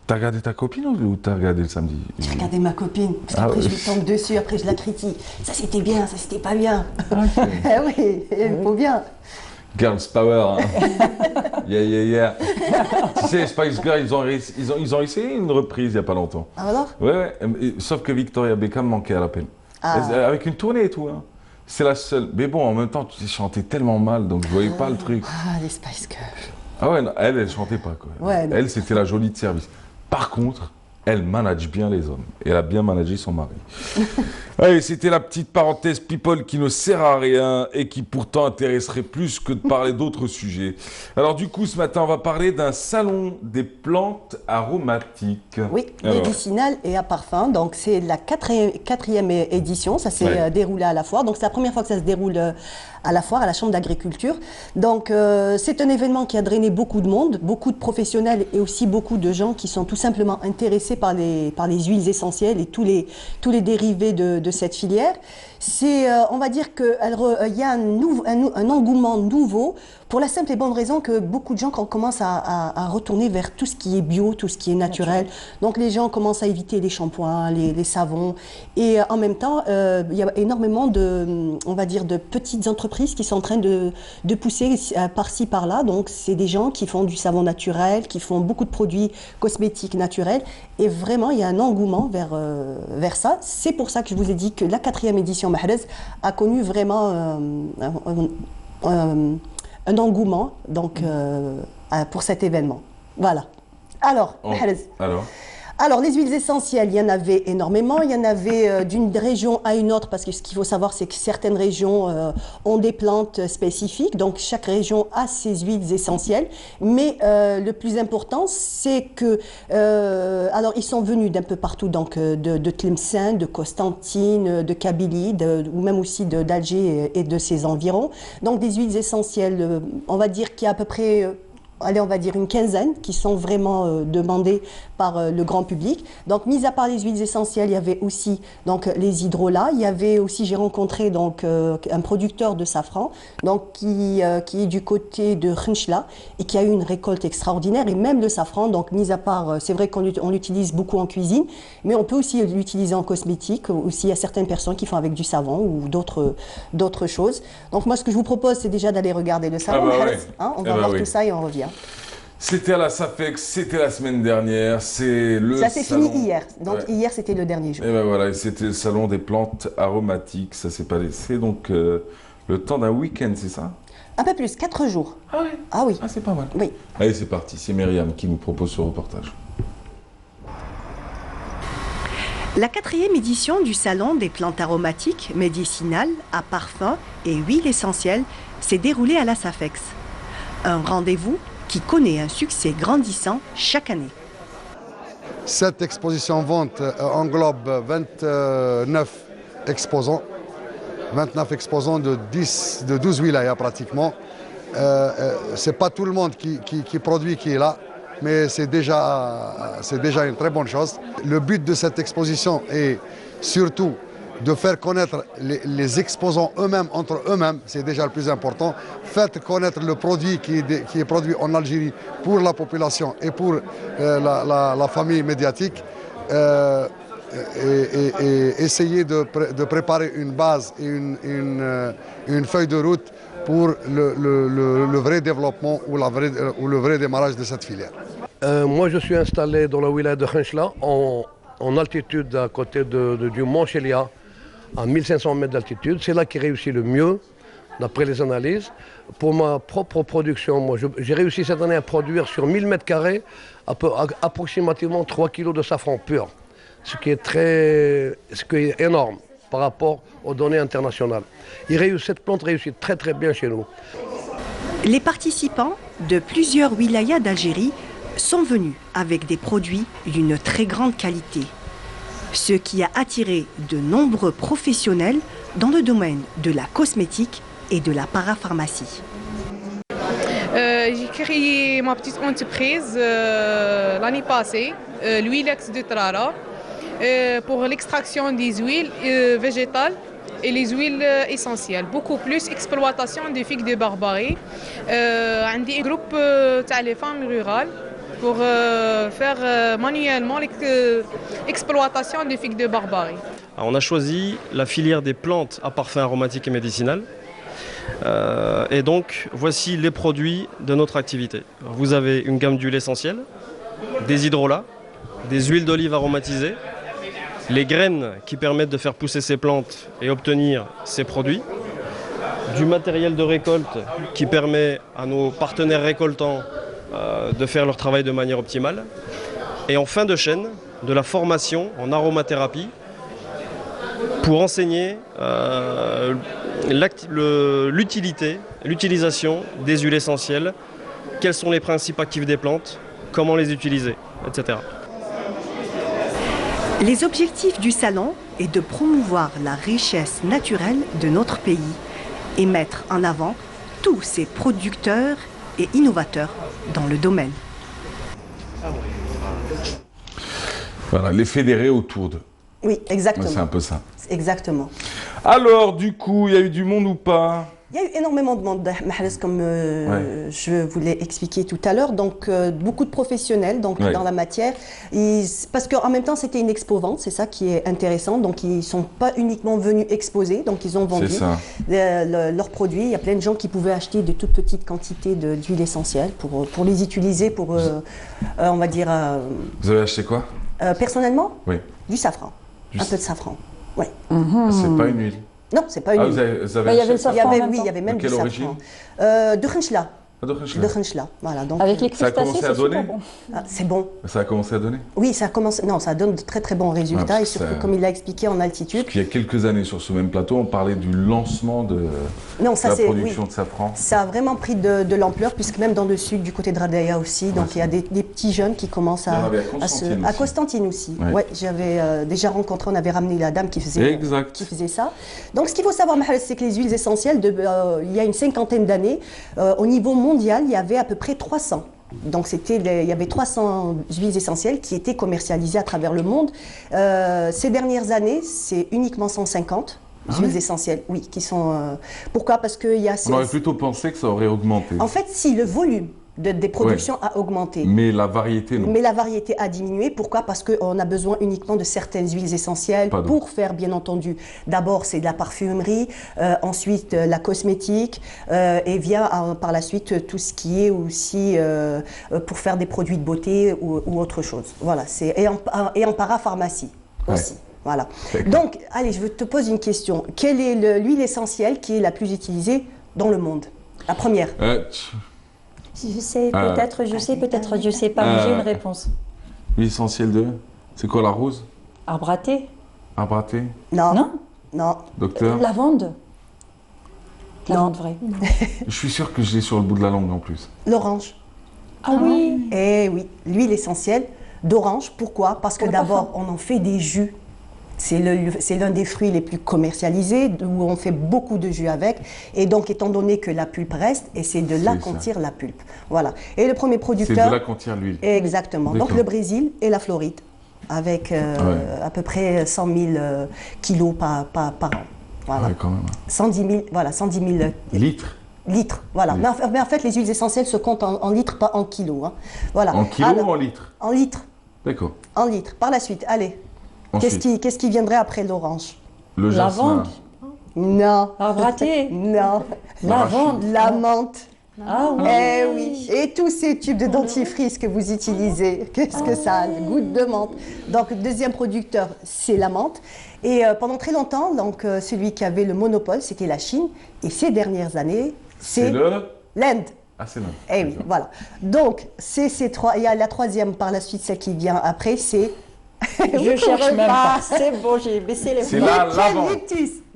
T'as regardé ta copine ou t'as regardé le samedi? J'ai regardé ma copine, parce qu'après je lui tombe dessus, après je la critique. Ça c'était bien, ça c'était pas bien. Ah oui, il faut bien. Girls Power, hein. Yeah. Tu sais, Spice Girls, ils ont essayé une reprise il y a pas longtemps. Ah alors? Ouais, sauf que Victoria Beckham manquait à l'appel. Avec une tournée et tout, hein. C'est la seule. Mais bon, en même temps, tu chantais tellement mal, donc je voyais pas le truc. Ah, les Spice Girls. Ah ouais, non, elle chantait pas, quoi. Ouais, elle, c'était la jolie de service. Par contre, elle manage bien les hommes. Et elle a bien managé son mari. Allez, c'était la petite parenthèse people qui ne sert à rien et qui pourtant intéresserait plus que de parler d'autres sujets. Alors du coup, ce matin, on va parler d'un salon des plantes aromatiques. Oui, médicinales et à parfum. Donc c'est la quatrième édition. Ça s'est déroulé à la foire. Donc c'est la première fois que ça se déroule à la foire, à la Chambre d'agriculture. Donc c'est un événement qui a drainé beaucoup de monde, beaucoup de professionnels et aussi beaucoup de gens qui sont tout simplement intéressés par les huiles essentielles et tous les dérivés de cette filière. On va dire qu'il y a un engouement nouveau pour la simple et bonne raison que beaucoup de gens commencent à retourner vers tout ce qui est bio, tout ce qui est naturel. Donc les gens commencent à éviter les shampoings, les savons. Et en même temps, il y a énormément on va dire, de petites entreprises qui sont en train de pousser par-ci, par-là. Donc c'est des gens qui font du savon naturel, qui font beaucoup de produits cosmétiques naturels. Et vraiment, il y a un engouement vers ça. C'est pour ça que je vous ai dit que la 4e édition Mahrez a connu vraiment un engouement donc, pour cet événement. Voilà. Alors, Alors, les huiles essentielles, il y en avait énormément. Il y en avait d'une région à une autre, parce que ce qu'il faut savoir, c'est que certaines régions ont des plantes spécifiques. Donc, chaque région a ses huiles essentielles. Mais le plus important, c'est que... alors, ils sont venus d'un peu partout, donc de Tlemcen, de Constantine, de Kabylie, ou même aussi d'Alger et de ses environs. Donc, des huiles essentielles, on va dire qu'il y a à peu près... allez, on va dire une quinzaine qui sont vraiment demandées par le grand public. Donc, mis à part les huiles essentielles, il y avait aussi donc, les hydrolats. Il y avait aussi, j'ai rencontré donc, un producteur de safran donc, qui est du côté de Khenchla et qui a eu une récolte extraordinaire. Et même le safran, donc mis à part, c'est vrai qu'on l'utilise beaucoup en cuisine, mais on peut aussi l'utiliser en cosmétique. Aussi, il y a certaines personnes qui font avec du savon ou d'autres choses. Donc, moi, ce que je vous propose, c'est déjà d'aller regarder le salon. On va voir tout ça et on revient. C'était à la SAFEX, c'était la semaine dernière, c'est le Ça s'est salon... fini hier, donc hier c'était le dernier jour. Et ben voilà, c'était le salon des plantes aromatiques, ça s'est pas laissé, donc le temps d'un week-end, c'est ça? Un peu plus, 4 jours. Ah oui? Ah oui. Ah c'est pas mal. Oui. Allez, c'est parti, c'est Myriam qui nous propose ce reportage. La 4e édition du Salon des plantes aromatiques, médicinales, à parfum et huiles essentielles s'est déroulée à la SAFEX. Un rendez-vous qui connaît un succès grandissant chaque année. Cette exposition vente englobe 29 exposants, 29 exposants de 12 wilayas pratiquement. Ce n'est pas tout le monde qui produit qui est là, mais c'est déjà une très bonne chose. Le but de cette exposition est surtout de faire connaître les exposants eux-mêmes, entre eux-mêmes, c'est déjà le plus important. Faites connaître le produit qui est produit en Algérie pour la population et pour la famille médiatique. Et essayer de préparer une base et une feuille de route pour le vrai développement ou le vrai démarrage de cette filière. Moi, je suis installé dans la wilaya de Khenchla, en altitude à côté du mont Chelia, à 1500 mètres d'altitude. C'est là qui réussit le mieux, d'après les analyses. Pour ma propre production, moi, j'ai réussi cette année à produire sur 1000 mètres carrés approximativement 3 kg de safran pur, ce qui est énorme par rapport aux données internationales. Cette plante réussit très très bien chez nous. Les participants de plusieurs wilayas d'Algérie sont venus avec des produits d'une très grande qualité, ce qui a attiré de nombreux professionnels dans le domaine de la cosmétique et de la parapharmacie. J'ai créé ma petite entreprise l'année passée, l'Huilex de Trara, pour l'extraction des huiles végétales et les huiles essentielles. Beaucoup plus exploitation des figues de Barbarie. Un groupe de femmes rurales pour faire manuellement l'exploitation des figues de Barbarie. Alors, on a choisi la filière des plantes à parfum aromatique et médicinal. Et donc, voici les produits de notre activité. Vous avez une gamme d'huiles essentielles, des hydrolats, des huiles d'olive aromatisées, les graines qui permettent de faire pousser ces plantes et obtenir ces produits, du matériel de récolte qui permet à nos partenaires récoltants de faire leur travail de manière optimale, et en fin de chaîne, de la formation en aromathérapie pour enseigner l'utilisation des huiles essentielles, quels sont les principes actifs des plantes, comment les utiliser, etc. Les objectifs du salon est de promouvoir la richesse naturelle de notre pays et mettre en avant tous ces producteurs et innovateurs dans le domaine. Voilà, les fédérés autour d'eux. Oui, exactement. C'est un peu ça. Exactement. Alors, du coup, il y a eu du monde ou pas? Il y a eu énormément de monde, Mahrez, comme je vous l'ai expliqué tout à l'heure. Donc, beaucoup de professionnels donc, dans la matière. Parce qu'en même temps, c'était une expo-vente, c'est ça qui est intéressant. Donc, ils ne sont pas uniquement venus exposer, donc ils ont vendu leurs produits. Il y a plein de gens qui pouvaient acheter de toutes petites quantités d'huile essentielle pour les utiliser pour, on va dire... Vous avez acheté quoi? Personnellement, oui. Du safran. Un peu de safran, oui. C'est pas une huile? Non, c'est pas une Ah, huile. vous avez Il y avait le safran en même Oui, temps. il y avait même De quelle du origine? safran. De Khenchla. Ah, de Khenchla. De Khenchla, voilà. Donc, Avec les Ça a crustacés, commencé à c'est super donner bon. ah, c'est bon. Ça a commencé à donner? Oui, ça commence. Non, ça donne de très très bons résultats parce et que surtout, ça- comme il l'a expliqué, en altitude. Il y a quelques années, sur ce même plateau, on parlait du lancement de Non, ça la c'est production oui. de safran. Ça a vraiment pris de l'ampleur, puisque même dans le sud, du côté de Radaya aussi, donc il y a des petits jeunes qui commencent Il y en à, avait à Constantine à aussi. Constantine aussi. Ouais. Ouais, j'avais déjà rencontré, on avait ramené la dame qui faisait ça. Donc ce qu'il faut savoir, Mahala, c'est que les huiles essentielles, il y a une cinquantaine d'années, au niveau mondial, il y avait à peu près 300. Donc il y avait 300 huiles essentielles qui étaient commercialisées à travers le monde. Ces dernières années, c'est uniquement 150 huiles essentielles, oui, qui sont... pourquoi? Parce qu'il y a... On aurait plutôt pensé que ça aurait augmenté. En fait, si le volume des productions a augmenté, Mais la variété, non. mais la variété a diminué. Pourquoi? Parce qu'on a besoin uniquement de certaines huiles essentielles Pas d'autres. pour faire, bien entendu, d'abord c'est de la parfumerie, ensuite la cosmétique, et vient par la suite tout ce qui est aussi pour faire des produits de beauté ou autre chose. Voilà, et en parapharmacie aussi. Voilà. Donc, allez, je te pose une question. Quelle est l'huile essentielle qui est la plus utilisée dans le monde? La première. Je sais, peut-être je sais, peut-être je sais pas, mais j'ai une réponse. L'huile essentielle de... C'est quoi, la rose? Arbre à thé? Arbre à thé? Non. Non. Non. Docteur? Lavande? Lavande vraie. Je suis sûr que je l'ai sur le bout de la langue en plus. L'orange. Ah oui. Eh oui, l'huile essentielle d'orange. Pourquoi? Parce que d'abord, on en fait des jus. C'est l'un des fruits les plus commercialisés, où on fait beaucoup de jus avec. Et donc, étant donné que la pulpe reste, et c'est de là qu'on tire la pulpe. Voilà. Et le premier producteur... C'est de là qu'on tire l'huile. Exactement. Donc, le Brésil et la Floride, avec à peu près 100 000 kilos par an. Voilà. Ouais, quand même. 110 000, voilà, 110 000 Litres? litres. Voilà. Mais en fait, les huiles essentielles se comptent en litres, pas en kilos. Hein. Voilà. En kilos Alors, ou en litres? En litres. D'accord. En litres. Par la suite, allez. Ensuite. Qu'est-ce qui viendrait après l'orange? Le jasmin. Non. Arbre à thé? Non. Lavande? La menthe. Ah oui. Eh oui. Et tous ces tubes de dentifrice que vous utilisez, qu'est-ce que ça a? Le goût de menthe. Donc, le deuxième producteur, c'est la menthe. Et pendant très longtemps, donc, celui qui avait le monopole, c'était la Chine. Et ces dernières années, c'est l'Inde. Ah, c'est l'Inde. Eh oui, voilà. Donc, c'est ces trois. Il y a la troisième par la suite, celle qui vient après, c'est... Je cherche même pas. C'est bon, j'ai baissé les C'est la lavande.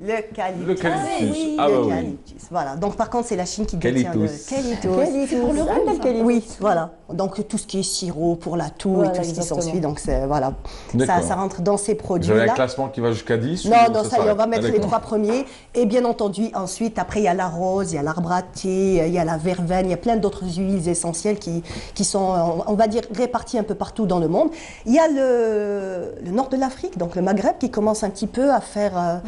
L'eucalyptus. Oui, ah bah oui. L'eucalyptus. Voilà. Donc par contre, c'est la Chine qui détient le Calyptus. calyptus. C'est pour le rhume, l'eucalyptus. Oui, voilà. Donc tout ce qui est sirop pour la toux Voilà, et tout ce qui exactement. s'ensuit. Donc c'est voilà. D'accord. Ça rentre dans ces Vous produits-là. avez un classement qui va jusqu'à 10? Non, ou non, ça y est, on s'arrête? va mettre Ah, les d'accord. trois premiers. Et bien entendu, ensuite, après, il y a la rose, il y a l'arbre à thé, il y a la verveine, il y a plein d'autres huiles essentielles qui sont, on va dire, réparties un peu partout dans le monde. Il y a le nord de l'Afrique, donc le Maghreb, qui commence un petit peu à faire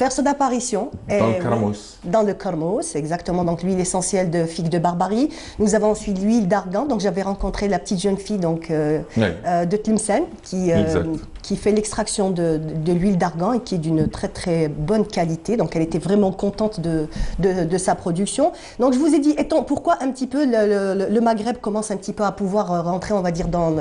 son apparition. Dans Et le Karmos. Dans le Karmos, exactement. Donc l'huile essentielle de figue de Barbarie. Nous avons ensuite l'huile d'argan. Donc j'avais rencontré la petite jeune fille donc, de Tlemcen qui fait l'extraction de l'huile d'argan et qui est d'une très très bonne qualité. Donc elle était vraiment contente de sa production. Donc je vous ai dit, pourquoi un petit peu le Maghreb commence un petit peu à pouvoir rentrer, on va dire, dans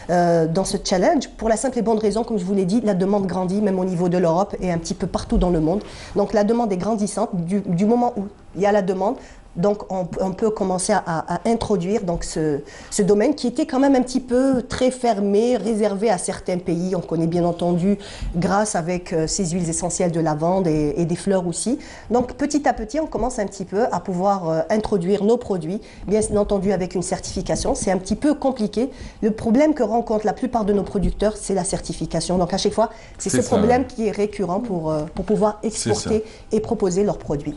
ce challenge? Pour la simple et bonne raison, comme je vous l'ai dit, la demande grandit même au niveau de l'Europe et un petit peu partout dans le monde. Donc la demande est grandissante du moment où il y a la demande. Donc on peut commencer à introduire donc, ce domaine qui était quand même un petit peu très fermé, réservé à certains pays. On connaît bien entendu grâce avec ces huiles essentielles de lavande et des fleurs aussi. Donc petit à petit, on commence un petit peu à pouvoir introduire nos produits, bien entendu avec une certification. C'est un petit peu compliqué. Le problème que rencontrent la plupart de nos producteurs, c'est la certification. Donc à chaque fois, c'est ce problème qui est récurrent pour pouvoir exporter et proposer leurs produits.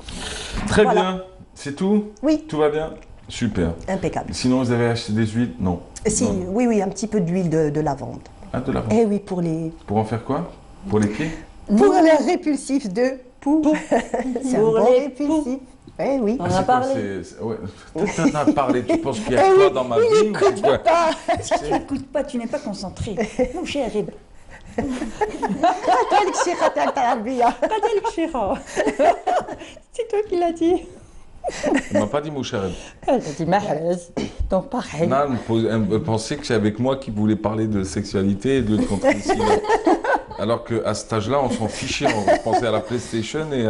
Très bien. C'est tout? Oui. Tout va bien? Super. Impeccable. Sinon, vous avez acheté des huiles? Non. Si, non. Oui, un petit peu d'huile de lavande. Ah, de lavande. Eh oui, pour les... Pour en faire quoi? Pour les pieds? Pour les répulsifs de poux. C'est un bon répulsif. Eh oui. On en a parlé. Ouais. Tu en as parlé. Tu penses qu'il y a toi dans ma vie ou c'est quoi? Si tu n'écoutes pas, tu n'es pas concentré. Mon cher Rib. C'est toi qui l'as dit. Elle m'a pas dit Mouchareb. Elle a dit Mahrez. Donc pareil. Non, elle pensait que c'est avec moi qui voulait parler de sexualité et de l'autre contre ici. Alors qu'à cet âge-là, on s'en fichait, on pensait à la PlayStation et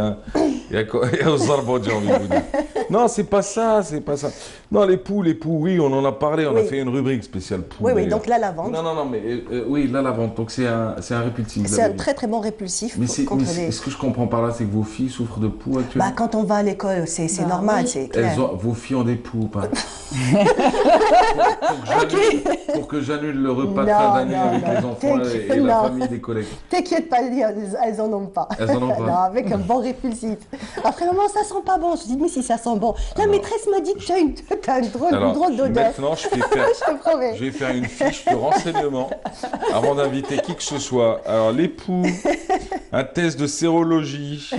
aux Zarbo, j'ai envie de vous dire. Non, c'est pas ça, c'est pas ça. Non, les poux, oui, on en a parlé, on a fait une rubrique spéciale poux. Oui, donc la lavande. Non, mais oui, la lavande, donc c'est un répulsif. C'est un très très bon répulsif. Mais ce que je comprends par là, c'est que vos filles souffrent de poux actuellement. Bah, quand on va à l'école, c'est normal, c'est clair. Vos filles ont des poux ou pas? Pour que j'annule le repas de fin d'année avec les enfants et la famille des collègues. T'inquiète pas, elles en ont pas. Elles en ont pas. Non, avec un bon répulsif. Après, maman, ça sent pas bon. Je dis, mais si ça sent bon. La maîtresse m'a dit que tu as une drôle d'odeur. Maintenant, je vais faire une fiche de renseignement avant d'inviter qui que ce soit. Alors, les poux, un test de sérologie.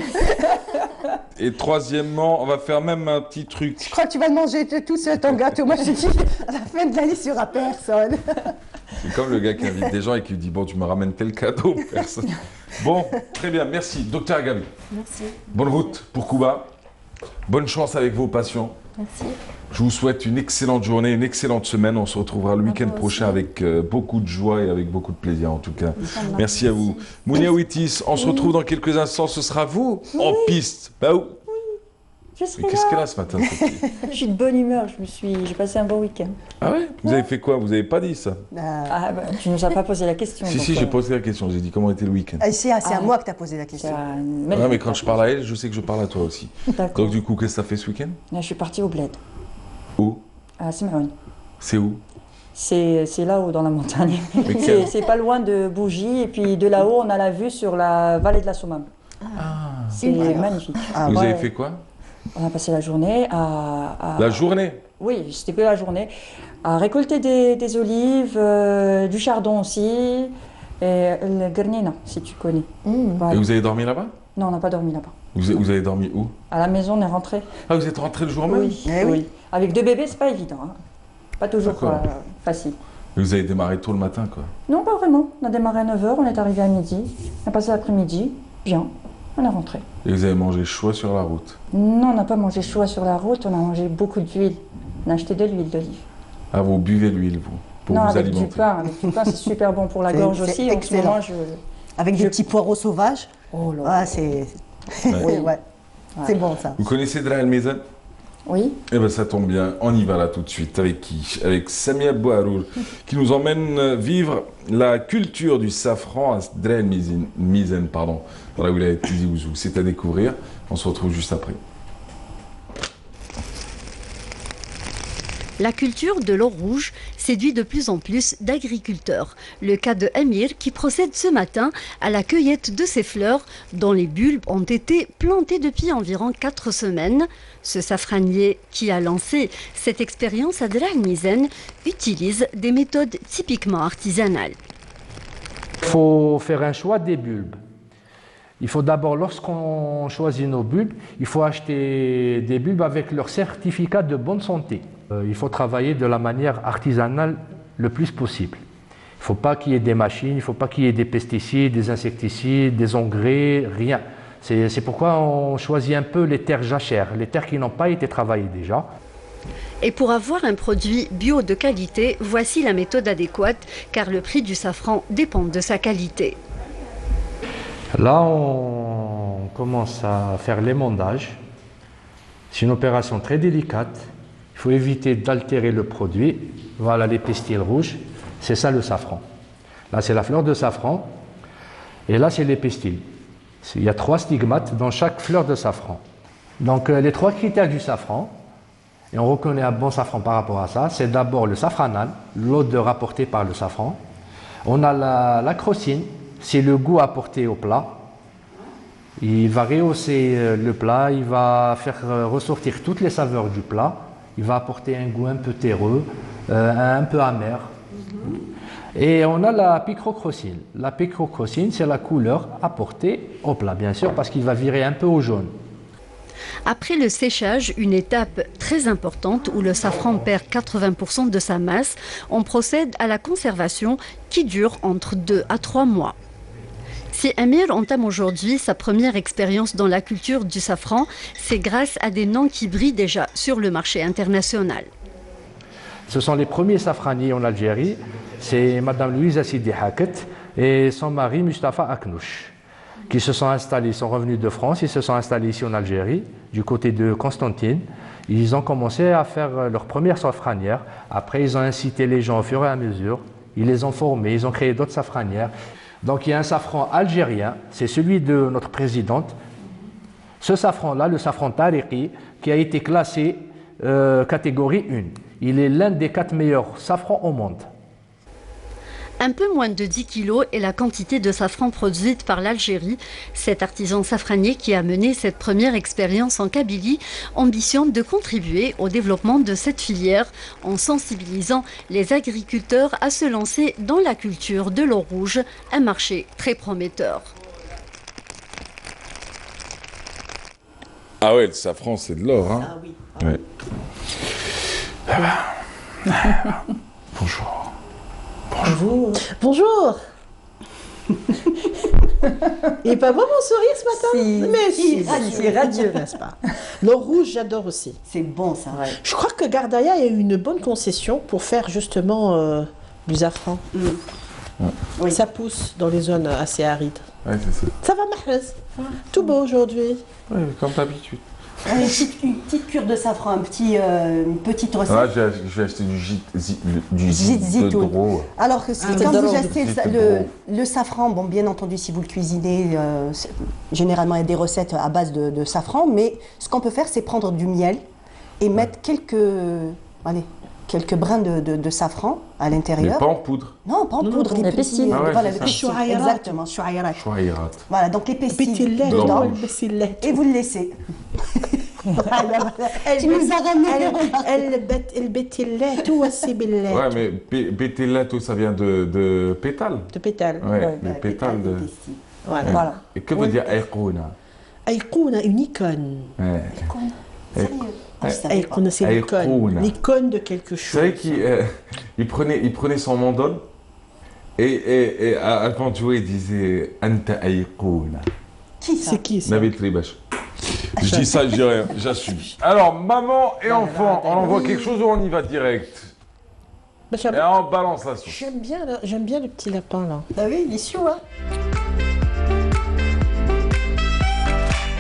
Et troisièmement, on va faire même un petit truc. Je crois que tu vas le manger tout seul, ton gâteau. Moi, je dis, à la fin de l'année, sur à personne. C'est comme le gars qui invite des gens et qui lui dit, bon, tu me ramènes tel cadeau, personne. Bon, très bien, merci. Docteur Gabi. Merci. Bonne route pour Cuba. Bonne chance avec vos patients. Merci. Je vous souhaite une excellente journée, une excellente semaine. On se retrouvera le week-end prochain avec beaucoup de joie et avec beaucoup de plaisir en tout cas. Merci à vous. Mounia Ouitis, on se retrouve dans quelques instants. Ce sera vous en piste. Bah, Je serai mais qu'est-ce qu'elle a ce matin, Sophie? Je suis de bonne humeur, j'ai passé un bon week-end. Ah ouais? Vous avez fait quoi? Vous n'avez pas dit ça? Ah, bah, tu ne nous as pas posé la question. Si, j'ai posé la question. J'ai dit comment était le week-end. C'est à moi que tu as posé la question. Non, mais quand je parle à elle, je sais que je parle à toi aussi. Donc du coup, qu'est-ce que tu as fait ce week-end? Là, je suis partie au bled. Où? À Simeroun. C'est où? C'est là-haut, dans la montagne. C'est pas loin de Bougie. Et puis de là-haut, on a la vue sur la vallée de la Sommam. C'est magnifique. Vous avez fait quoi? On a passé la journée à... La journée? Oui, c'était que la journée. À récolter des olives, du chardon aussi, et le gernina, si tu connais. Voilà. Et vous avez dormi là-bas? Non, on n'a pas dormi là-bas. Vous avez dormi où? À la maison, on est rentré. Ah, vous êtes rentré le jour même? Oui, oui. Avec 2 bébés, c'est pas évident. Hein. Pas toujours facile. Et vous avez démarré tôt le matin, quoi? Non, pas vraiment. On a démarré à 9h, on est arrivé à midi. On a passé l'après-midi, bien. On est rentré. Et vous avez mangé chaud sur la route? Non, on n'a pas mangé chaud sur la route, on a mangé beaucoup d'huile. On a acheté de l'huile d'olive. Ah, vous buvez l'huile, vous? Pour non, vous avec alimenter. du pain. Avec du pain, c'est super bon pour la gorge aussi. En ce moment, avec des petits poireaux sauvages. Oh là. Ah, c'est... Ouais. C'est bon, ça. Vous connaissez Dra El Mizan? Oui. Eh bien, ça tombe bien. On y va là tout de suite. Avec qui? Avec Samia Bouharoul, qui nous emmène vivre la culture du safran à Dra El Mizan, pardon, dans la wilaya de Tizi Ouzou. C'est à découvrir. On se retrouve juste après. La culture de l'eau rouge séduit de plus en plus d'agriculteurs. Le cas de Amir qui procède ce matin à la cueillette de ces fleurs dont les bulbes ont été plantés depuis environ 4 semaines. Ce safranier qui a lancé cette expérience à Dra El Mizan utilise des méthodes typiquement artisanales. Il faut faire un choix des bulbes. Il faut d'abord, lorsqu'on choisit nos bulbes, il faut acheter des bulbes avec leur certificat de bonne santé. Il faut travailler de la manière artisanale le plus possible. Il ne faut pas qu'il y ait des machines, il ne faut pas qu'il y ait des pesticides, des insecticides, des engrais, rien. C'est pourquoi on choisit un peu les terres jachères, les terres qui n'ont pas été travaillées déjà. Et pour avoir un produit bio de qualité, voici la méthode adéquate, car le prix du safran dépend de sa qualité. Là, on commence à faire l'émondage. C'est une opération très délicate. Il faut éviter d'altérer le produit. Voilà les pistils rouges. C'est ça le safran. Là, c'est la fleur de safran. Et là, c'est les pistils. Il y a 3 stigmates dans chaque fleur de safran. Donc, les 3 critères du safran, et on reconnaît un bon safran par rapport à ça, c'est d'abord le safranal, l'odeur apportée par le safran. On a la crocine, c'est le goût apporté au plat. Il va rehausser le plat, il va faire ressortir toutes les saveurs du plat. Il va apporter un goût un peu terreux, un peu amer. Et on a la picrocrocine. La picrocrocine, c'est la couleur apportée au plat, bien sûr, parce qu'il va virer un peu au jaune. Après le séchage, une étape très importante où le safran perd 80% de sa masse, on procède à la conservation qui dure entre 2 à 3 mois. Si Amir entame aujourd'hui sa première expérience dans la culture du safran, c'est grâce à des noms qui brillent déjà sur le marché international. Ce sont les premiers safraniers en Algérie. C'est Madame Louise Assidi Haket. et son mari Mustafa Aknouch, qui se sont installés, ils sont revenus de France, ils se sont installés ici en Algérie, du côté de Constantine. Ils ont commencé à faire leur première safranière. Après, ils ont incité les gens au fur et à mesure. Ils les ont formés, ils ont créé d'autres safranières. Donc, il y a un safran algérien, c'est celui de notre présidente. Ce safran-là, le safran Tariqi, qui a été classé catégorie 1. Il est l'un des 4 meilleurs safrans au monde. Un peu moins de 10 kilos est la quantité de safran produite par l'Algérie. Cet artisan safranier qui a mené cette première expérience en Kabylie ambitionne de contribuer au développement de cette filière en sensibilisant les agriculteurs à se lancer dans la culture de l'eau rouge, un marché très prometteur. Ah ouais, le safran, c'est de l'or. Hein. Ah oui. Ouais. Bonjour. Bonjour. Bonjour. Il est pas beau mon sourire ce matin? Si, mais si, c'est radieux, n'est-ce pas? L'eau rouge, j'adore aussi. C'est bon ça. Ouais. Je crois que Gardaïa a eu une bonne concession pour faire justement du safran. Oui. Ça pousse dans les zones assez arides. Ouais, c'est ça. Ça va, Mahrez? Tout beau aujourd'hui. Ouais, comme d'habitude. Une petite cure de safran, une petite recette. Ah, je vais acheter du zidro. Alors que quand vous achetez le safran, bon, bien entendu, si vous le cuisinez, généralement il y a des recettes à base de safran, mais ce qu'on peut faire, c'est prendre du miel et mettre quelques brins de safran à l'intérieur. Mais pas en poudre. Non, pas en poudre, des petits. Voilà, exactement, shuayrat. Voilà, donc les pétils dedans, et vous le laissez. Tu nous as ramené le bétillet, tout aussi billet. Ouais, mais bétillet, tout ça vient de pétale. De pétale. Ouais, le pétale de. Voilà. Et que veut dire aïkouna? Aïkouna, une icône. Ouais. Aïkouna, c'est l'icône. L'icône de quelque chose. Vous savez qu'il prenait son mandole et quand tu vois, il disait Anta aïkouna. Qui ça? C'est qui ça? Nabil Tribache. Je dis ça, je dis rien, j'assume. Alors, maman et enfant, on envoie quelque chose ou on y va direct? Et on balance la sauce. J'aime bien le petit lapin là. Bah oui, il est chou, hein.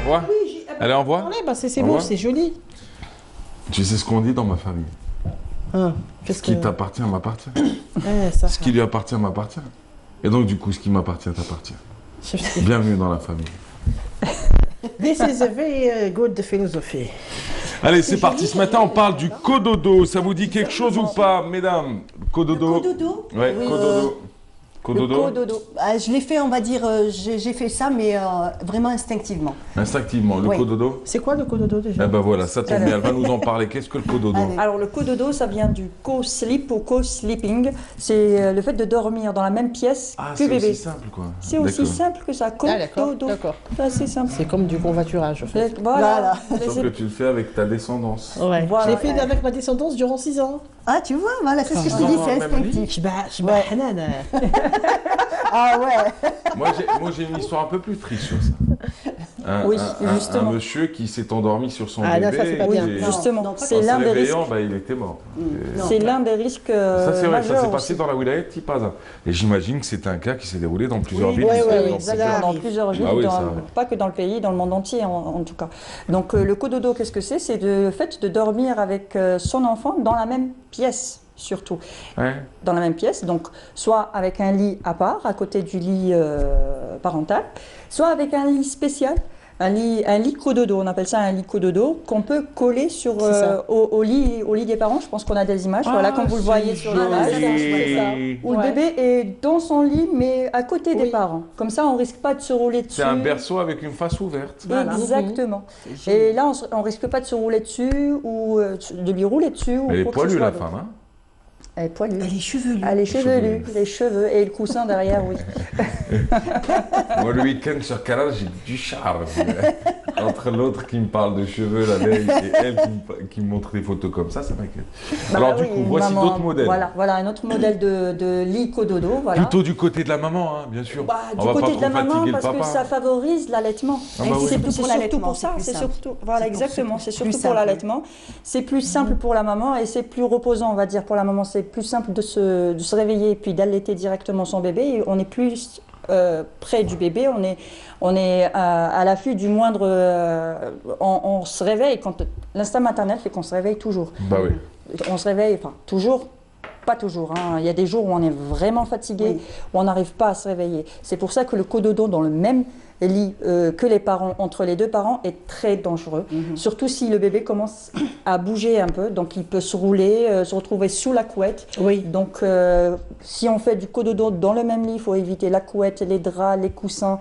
On voit? Oui, allez, on voit? C'est beau, c'est joli. Tu sais ce qu'on dit dans ma famille? Ce qui t'appartient m'appartient. Ce qui lui appartient m'appartient. Et donc, du coup, ce qui m'appartient t'appartient. Bienvenue dans la famille. This is a very good philosophy. Allez, c'est parti. Ce matin, on parle du cododo. Ça vous dit quelque chose ou pas, mesdames? Cododo. Cododo? Ouais, oui. cododo. Cododo. Le cododo. Je l'ai fait, on va dire, j'ai fait ça, mais vraiment instinctivement. Instinctivement, le cododo. C'est quoi le cododo déjà? Eh ben voilà, ça tombe bien, elle va nous en parler. Qu'est-ce que le cododo? Alors le cododo, ça vient du co-sleep ou co-sleeping. C'est le fait de dormir dans la même pièce que bébé. C'est aussi simple quoi. C'est aussi simple que ça, cododo. D'accord. C'est simple. C'est comme du convoiturage en fait. Voilà. Sauf que tu le fais avec ta descendance. Ouais. Voilà. Je l'ai fait avec ma descendance durant 6 ans. Ah, tu vois, voilà, c'est ce que je te dis, c'est instinctif. Ah ouais. Moi j'ai une histoire un peu plus triste sur ça. Oui, justement. Un monsieur qui s'est endormi sur son bébé. Là, ça c'est pas bien. Justement, c'est l'un des risques. Il était mort. C'est l'un des risques ça c'est vrai, ça s'est passé aussi. dans la wilaya de Tipaza. Et j'imagine que c'est un cas qui s'est déroulé dans plusieurs villes. Dans plusieurs villes, pas que dans le pays, dans le monde entier en tout cas. Donc le cododo, qu'est-ce que c'est? C'est le fait de dormir avec son enfant dans la même pièce. Surtout dans la même pièce, donc soit avec un lit à part, à côté du lit parental, soit avec un lit spécial, un lit cododo, on appelle ça un lit cododo, qu'on peut coller sur, au lit des parents. Je pense qu'on a des images, voilà, comme vous le voyez sur l'image, où le bébé est dans son lit, mais à côté des parents. Comme ça, on ne risque pas de se rouler dessus. C'est un berceau avec une face ouverte. Exactement. Et là, on ne risque pas de se rouler dessus, ou de lui rouler dessus. Elle est poilue, la femme, hein? Elle est poilue. Elle est chevelue. Elle est chevelue, les cheveux et le coussin derrière, oui. Moi, le week-end sur Canal, j'ai du charme. Entre l'autre qui me parle de cheveux la veille et elle qui me montre des photos comme ça m'inquiète. Alors, du coup, voici d'autres modèles. Voilà, un autre modèle de lit cododo. Voilà. Plutôt du côté de la maman, hein, bien sûr. Du côté de la maman, parce que ça favorise l'allaitement. C'est surtout pour ça. C'est surtout, voilà, exactement. C'est surtout pour l'allaitement. C'est plus simple pour la maman et c'est plus reposant, on va dire. Pour la maman, c'est c'est plus simple de se réveiller et puis d'allaiter directement son bébé. Et on est plus près du bébé, on est à l'affût du moindre... on se réveille, l'instinct maternel fait qu'on se réveille toujours. Bah oui. On se réveille, enfin toujours, pas toujours. Hein. Il y a des jours où on est vraiment fatigué, où on n'arrive pas à se réveiller. C'est pour ça que le cododo dans le même lit que les parents, entre les deux parents, est très dangereux. Surtout si le bébé commence à bouger un peu, donc il peut se rouler, se retrouver sous la couette. Donc si on fait du cododo dans le même lit, il faut éviter la couette, les draps, les coussins.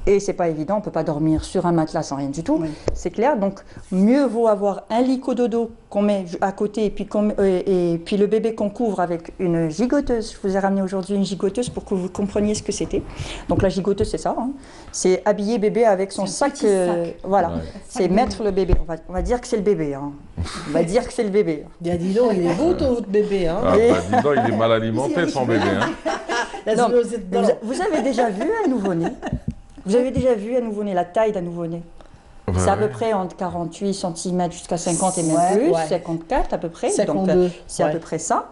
Et c'est pas évident, on peut pas dormir sur un matelas sans rien du tout, c'est clair. Donc mieux vaut avoir un lit cododo qu'on met à côté et puis le bébé qu'on couvre avec une gigoteuse. Je vous ai ramené aujourd'hui une gigoteuse pour que vous compreniez ce que c'était. Donc la gigoteuse, c'est ça, hein. C'est habiller bébé avec son sac. Voilà, c'est mettre le bébé. On va dire que c'est le bébé. Hein. On va dire que c'est le bébé. Dis donc, il est beau ton votre bébé. Hein. Ah bah dis donc, il est mal alimenté son bébé. Hein. Non, vous avez déjà vu un nouveau-né? Vous avez déjà vu un nouveau-né, la taille d'un nouveau-né? C'est à peu près entre 48 cm jusqu'à 50 et même plus, 54 à peu près. 52. Donc c'est à peu près ça.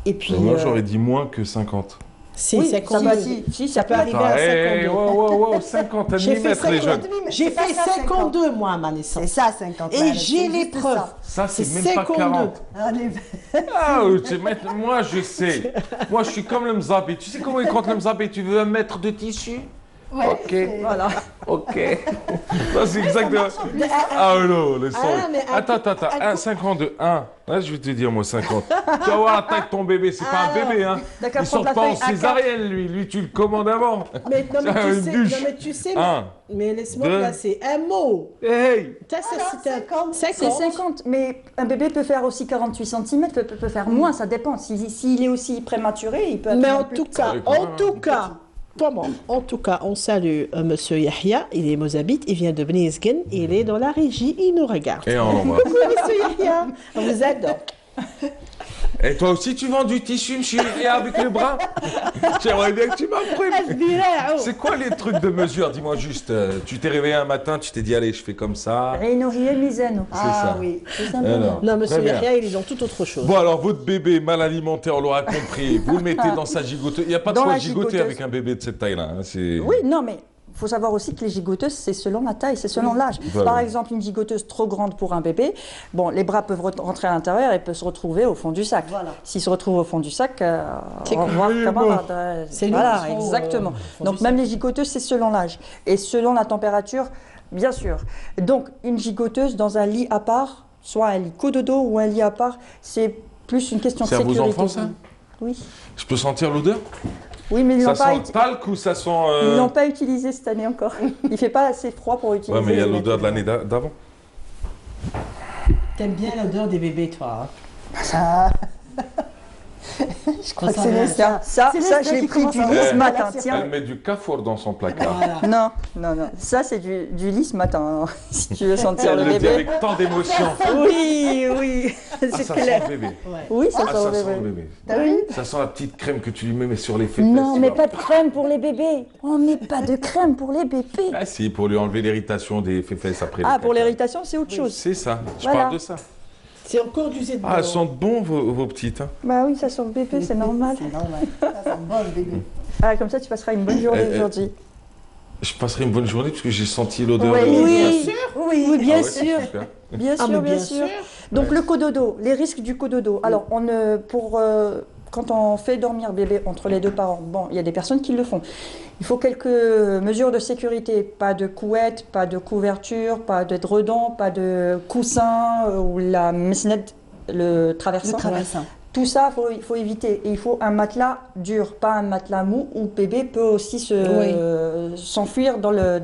Et puis. Moi j'aurais dit moins que 50. Si, oui, 52. Ça peut arriver à 52. Wow, 50 mm les jeunes. J'ai fait 52 moi à ma naissance. C'est ça 50. Et j'ai les preuves. Ça c'est même pas 40. Moi je sais. Moi je suis comme le Mzabi. Tu sais comment il compte le Mzabi? Tu veux un mètre de tissu? Ouais, ok, voilà. Ok. Ça, c'est exactement. Ah non, laisse tomber. Attends, 52, 1. Là, je vais te dire, moi, 50. Tu vas voir la taille de ton bébé, c'est pas un bébé, hein. Il sort pas en césarienne, lui, tu le commandes avant. Mais tu sais, mais laisse-moi placer un mot. Hey. C'est 50, mais un bébé peut faire aussi 48 cm, peut faire moins, ça dépend. S'il est aussi prématuré, il peut être. Mais en tout cas, on salue Monsieur Yahya, il est mozabite, il vient de Bnezgen, il est dans la régie, il nous regarde. Et on l'embrasse. Coucou Monsieur Yahya, on vous adore. Et toi aussi, tu vends du tissu, monsieur, avec les bras? J'aimerais bien que tu m'apprennes. C'est quoi les trucs de mesure? Dis-moi juste, tu t'es réveillé un matin, tu t'es dit, allez, je fais comme ça. Rénovier Misano. C'est ça. Oui, tout simplement. Non, monsieur Yahya, il est dans toute autre chose. Bon, alors, votre bébé mal alimenté, on l'aura compris, vous le mettez dans sa gigoteuse. Il n'y a pas de quoi gigoter avec un bébé de cette taille-là. Hein, oui, non, mais il faut savoir aussi que les gigoteuses, c'est selon la taille, c'est selon l'âge. Par exemple, une gigoteuse trop grande pour un bébé, bon, les bras peuvent rentrer à l'intérieur et peuvent se retrouver au fond du sac. S'ils se retrouvent au fond du sac, au revoir, camarade. Voilà, exactement. Donc même les gigoteuses, c'est selon l'âge. Et selon la température, bien sûr. Donc une gigoteuse dans un lit à part, soit un lit cododo ou un lit à part, c'est plus une question de sécurité. C'est à vos enfants, ça? Oui. Je peux sentir l'odeur? Oui, mais ils ça sent talc ou ça sent... Ils l'ont pas utilisé cette année encore. Il fait pas assez froid pour utiliser. Ouais, mais il y a l'odeur de l'année d'avant. T'aimes bien l'odeur des bébés, toi? Ça... Je crois que c'est ça. Ça, je l'ai pris du lit ce matin. Tiens. Elle met du Cafour dans son placard. Voilà. Non. Ça, c'est du lit ce matin, si tu veux sentir le bébé. Elle le dit avec tant d'émotion. Oui. C'est clair. Ça sent le bébé. Oui, ça sent le bébé. Ça sent la petite crème que tu lui mets sur les fesses. Non, mais pas de crème pour les bébés. On met pas de crème pour les bébés. Ah si, pour lui enlever l'irritation des fesses après. Ah, pour l'irritation, c'est autre chose. C'est ça. Je parle de ça. C'est encore du zéro. Ah, elles sentent bon vos petites. Hein. Bah oui, ça sent le bébé, c'est normal. C'est normal. Ça sent bon le bébé. Ah, comme ça, tu passeras une bonne journée aujourd'hui. Je passerai une bonne journée parce que j'ai senti l'odeur. Oui, bien sûr. Bien sûr. Donc le cododo, les risques du cododo. Alors, quand on fait dormir bébé entre les deux parents, bon, il y a des personnes qui le font. Il faut quelques mesures de sécurité. Pas de couette, pas de couverture, pas de dredon, pas de coussin ou la mesnette, le traversin. Tout ça, il faut éviter. Et il faut un matelas dur, pas un matelas mou où bébé peut aussi s'enfuir dans le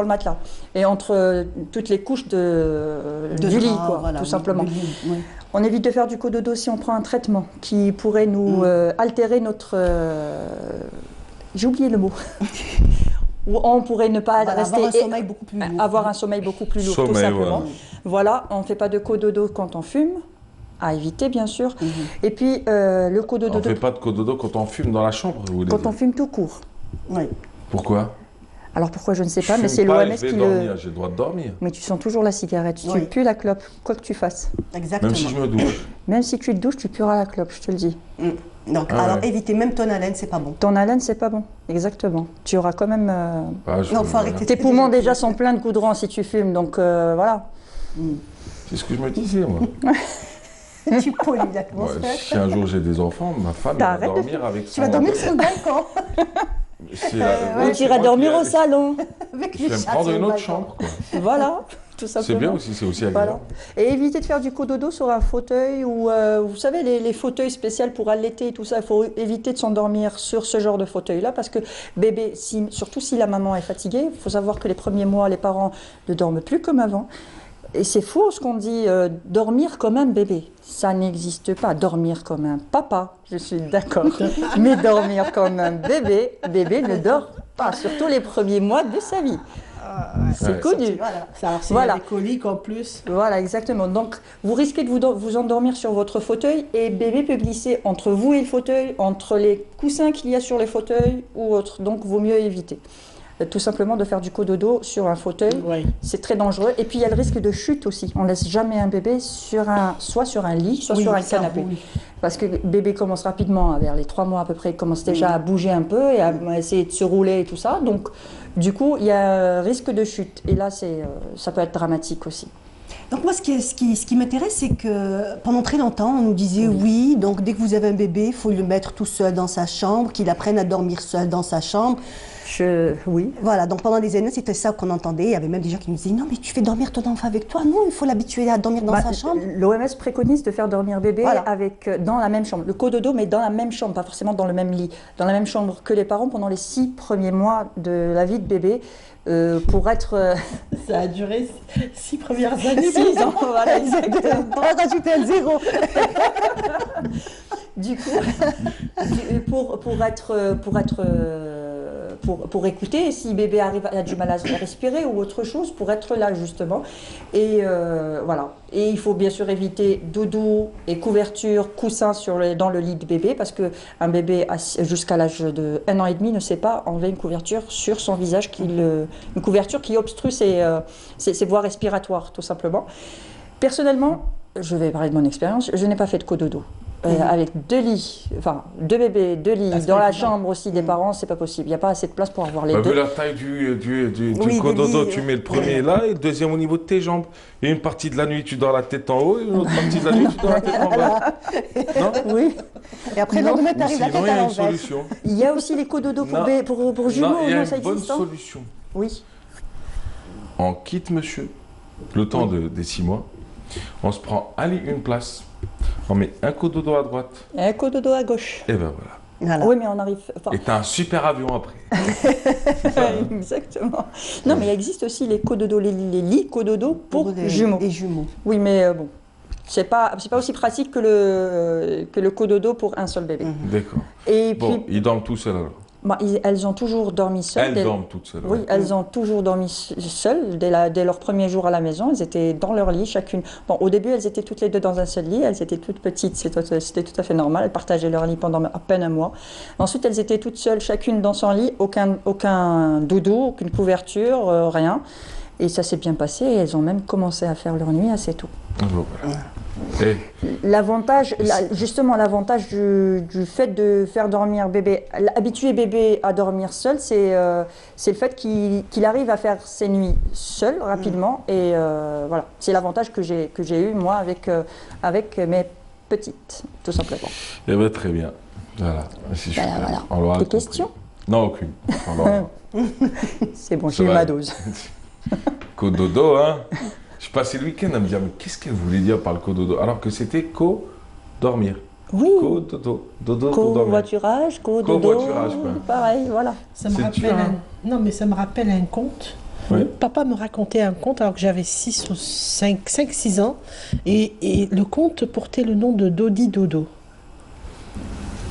matelas. Et entre toutes les couches du lit, tout simplement. On évite de faire du cododo si on prend un traitement qui pourrait nous altérer notre... J'ai oublié le mot. Où on pourrait ne pas rester... Avoir un sommeil beaucoup plus lourd, tout simplement. Voilà, on ne fait pas de cododo quand on fume. À éviter, bien sûr. Et puis, le cododo... On ne fait pas de cododo quand on fume dans la chambre, vous voulez dire? Quand on fume tout court. Oui. Pourquoi? Alors pourquoi, je ne sais pas, mais c'est l'OMS qui le... J'ai le droit de dormir. Mais tu sens toujours la cigarette, tu pues la clope, quoi que tu fasses. Exactement. Même si je me douche. Même si tu te douches, tu pueras la clope, je te le dis. Donc, alors évitez même ton haleine, c'est pas bon. Ton haleine, c'est pas bon, exactement. Tu auras quand même. Non, faut arrêter. Tes poumons déjà sont pleins de goudron si tu fumes, donc voilà. C'est ce que je me disais, moi. Tu pollues l'atmosphère. Ouais, si un jour j'ai des enfants, ma femme va dormir avec Tu vas dormir sur le balcon. Ou tu iras dormir au salon. Avec Je vais me prendre une autre chambre, quoi. Voilà, tout simplement. C'est bien aussi, c'est aussi agréable. Voilà. Et évitez de faire du cododo sur un fauteuil ou, vous savez, les fauteuils spéciaux pour allaiter et tout ça, il faut éviter de s'endormir sur ce genre de fauteuil-là parce que bébé, surtout si la maman est fatiguée, il faut savoir que les premiers mois, les parents ne dorment plus comme avant. Et c'est faux ce qu'on dit, dormir comme un bébé. Ça n'existe pas. Dormir comme un papa, je suis d'accord. Mais dormir comme un bébé, bébé ne dort pas, surtout les premiers mois de sa vie. C'est connu. Voilà. Des coliques en plus. Voilà, exactement. Donc, vous risquez de vous endormir sur votre fauteuil et bébé peut glisser entre vous et le fauteuil, entre les coussins qu'il y a sur les fauteuils ou autre. Donc, vaut mieux éviter. Tout simplement de faire du cododo sur un fauteuil, c'est très dangereux. Et puis il y a le risque de chute aussi. On ne laisse jamais un bébé soit sur un lit, soit sur un canapé. Parce que bébé commence rapidement, vers les 3 mois à peu près, il commence déjà à bouger un peu et à essayer de se rouler et tout ça. Donc du coup, il y a un risque de chute. Et là, ça peut être dramatique aussi. Donc moi, ce qui m'intéresse, c'est que pendant très longtemps, on nous disait oui, donc dès que vous avez un bébé, il faut le mettre tout seul dans sa chambre, qu'il apprenne à dormir seul dans sa chambre. Oui. Voilà, donc pendant des années, c'était ça qu'on entendait. Il y avait même des gens qui nous disaient non, mais tu fais dormir ton enfant avec toi. Non, il faut l'habituer à dormir dans sa chambre. L'OMS préconise de faire dormir bébé dans la même chambre. Le cododo, mais dans la même chambre, pas forcément dans le même lit. Dans la même chambre que les parents pendant les 6 premiers mois de la vie de bébé. Pour être... Ça a duré 6 premières années. 6 ans, voilà, exactement. On va rajouter un 0. Du coup, pour écouter, si bébé a du mal à respirer ou autre chose, pour être là justement. Et voilà. Et il faut bien sûr éviter doudou et couverture, coussin dans le lit de bébé, parce qu'un bébé jusqu'à l'âge de 1 an et demi ne sait pas enlever une couverture sur son visage, une couverture qui obstrue ses voies respiratoires, tout simplement. Personnellement, je vais parler de mon expérience, je n'ai pas fait de cododo. Avec 2 lits, enfin 2 bébés, 2 lits, dans la chambre aussi des parents, c'est pas possible. Il n'y a pas assez de place pour avoir les deux. Vu la taille du cododo, tu mets le premier là et le deuxième au niveau de tes jambes. Et une partie de la nuit, tu dors la tête en haut et une autre partie de la nuit, tu dors la tête en bas. Non ? Oui. Et après, le lendemain, tu arrives la tête à l'envers. Solution. Il y a aussi les cododos pour jumeaux. Non, il y a ça une bonne existe, solution. Oui. On quitte monsieur, le temps des 6 mois. On se prend une place. On met un cododo à droite. Et un cododo à gauche. Et ben voilà. Oui, mais on arrive... Et t'as un super avion après. Exactement. Non, mais il existe aussi les cododos, les lits cododos pour jumeaux. Les jumeaux. Oui, mais bon, c'est pas aussi pratique que le cododo pour un seul bébé. D'accord. Et bon, puis, ils dorment tous seuls alors. Elles ont toujours dormi seules. Elles dorment toutes seules. Oui, elles ont toujours dormi seules dès leur premier jour à la maison. Elles étaient dans leur lit, chacune. Bon, au début, elles étaient toutes les deux dans un seul lit. Elles étaient toutes petites, c'était tout à fait normal. Elles partageaient leur lit pendant à peine 1 mois. Ensuite, elles étaient toutes seules, chacune dans son lit, aucun doudou, aucune couverture, rien. Et ça s'est bien passé. Et elles ont même commencé à faire leur nuit assez tôt. Voilà. L'avantage du fait de faire dormir bébé, habituer bébé à dormir seul, c'est le fait qu'il arrive à faire ses nuits seul rapidement. Et voilà, c'est l'avantage que j'ai eu moi avec mes petites, tout simplement. Eh bien, très bien. Voilà, c'est super. Voilà. Des questions? Non, aucune. C'est bon, j'ai eu ma dose. Cododo, hein. Je passais le week-end à me dire, mais qu'est-ce qu'elle voulait dire par le cododo? Alors que c'était co-dormir. Oui. Co-dodo. Dodo pour dormir. Co-voiturage, co-dodo. Co-voiturage, quoi. Pareil, voilà. Ça me rappelle Non, mais ça me rappelle un conte. Oui. Papa me racontait un conte alors que j'avais 5-6 ans. Et le conte portait le nom de Dodi Dodo.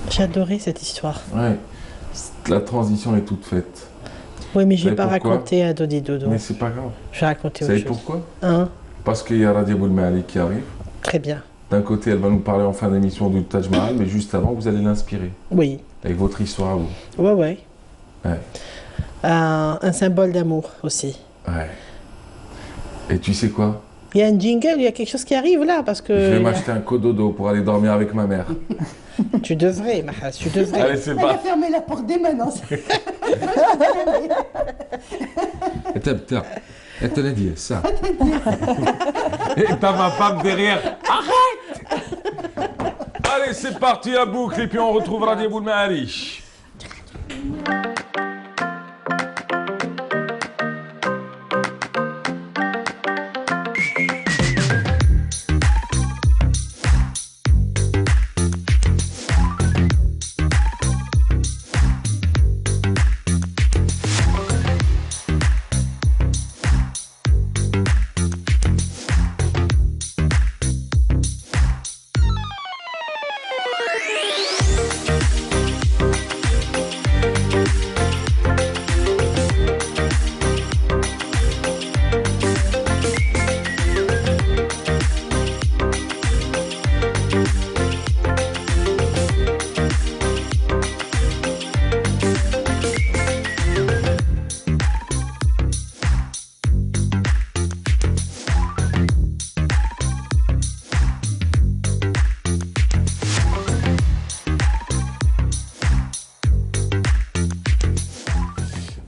J'adorais cette histoire. Ouais. La transition est toute faite. Oui, mais je n'ai pas raconté à Dodi Dodo. Mais c'est pas grave. Je vais raconter autre chose. Vous savez pourquoi? Parce qu'il y a Radia Boulmali qui arrive. Très bien. D'un côté, elle va nous parler en fin d'émission du Taj Mahal, mais juste avant, vous allez l'inspirer. Oui. Avec votre histoire à vous. Ouais. Un symbole d'amour aussi. Ouais. Et tu sais quoi? Il y a un jingle, il y a quelque chose qui arrive là, parce que... Je vais m'acheter un cododo pour aller dormir avec ma mère. Tu devrais, Mahas, tu devrais. Allez, c'est Elle a fermé la porte dès maintenant. Elle te l'a dit, ça. Et t'as ma femme derrière. Arrête! Allez, c'est parti à boucle, et puis on retrouve Radio Boulmari.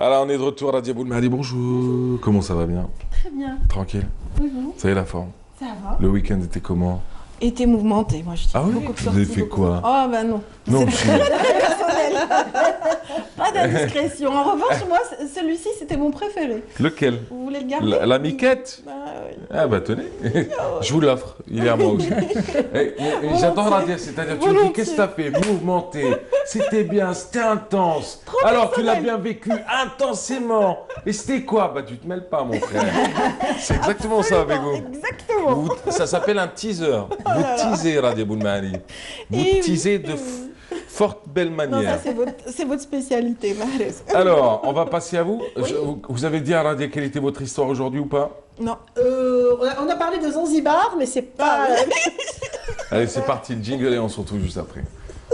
Alors, on est de retour à Radio Boulmari. Bonjour. Comment ça va bien? Très bien. Tranquille? Oui, vous? Ça y est, la forme? Ça va. Le week-end était comment? Était mouvementé, moi je dis. Ah oui? Beaucoup de Vous avez sorties, fait beaucoup quoi? de- Oh ben non. Non, C'est personnel. Pas d'indiscrétion. En revanche, moi, celui-ci, c'était mon préféré. Lequel? Vous voulez le garder? La miquette? Bah oui. Ah bah tenez, je vous l'offre, il est à moi aussi. J'adore la dire, c'est-à-dire tu me dis qu'est-ce que t'as fait? Mouvementé, c'était bien, c'était intense. Alors tu l'as bien vécu intensément. Et c'était quoi? Bah tu te mêles pas mon frère. C'est exactement ça avec vous. Exactement. Ça s'appelle un teaser. Vous teasez Radio Boulmari. Vous Eh oui. teasez de forte belle Non, manière. ça c'est votre spécialité, Mahrez. Alors, on va passer à vous. Vous avez dit à Radio quelle était votre histoire aujourd'hui ou pas? Non. On a parlé de Zanzibar, mais c'est pas... Allez, c'est parti, le jingle et on se retrouve juste après.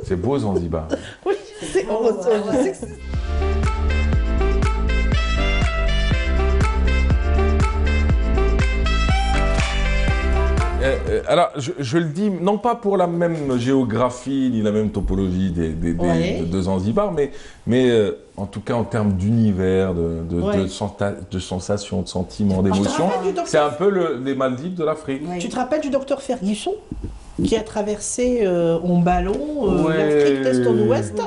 C'est beau Zanzibar. Oui, je sais que c'est... Alors, je le dis, non pas pour la même géographie ni la même topologie de Zanzibar, mais en tout cas en termes d'univers, de sensations, de sentiments, d'émotions. C'est un peu les Maldives de l'Afrique. Tu te rappelles du docteur Ferguson qui a traversé en ballon l'Afrique d'Est en Ouest?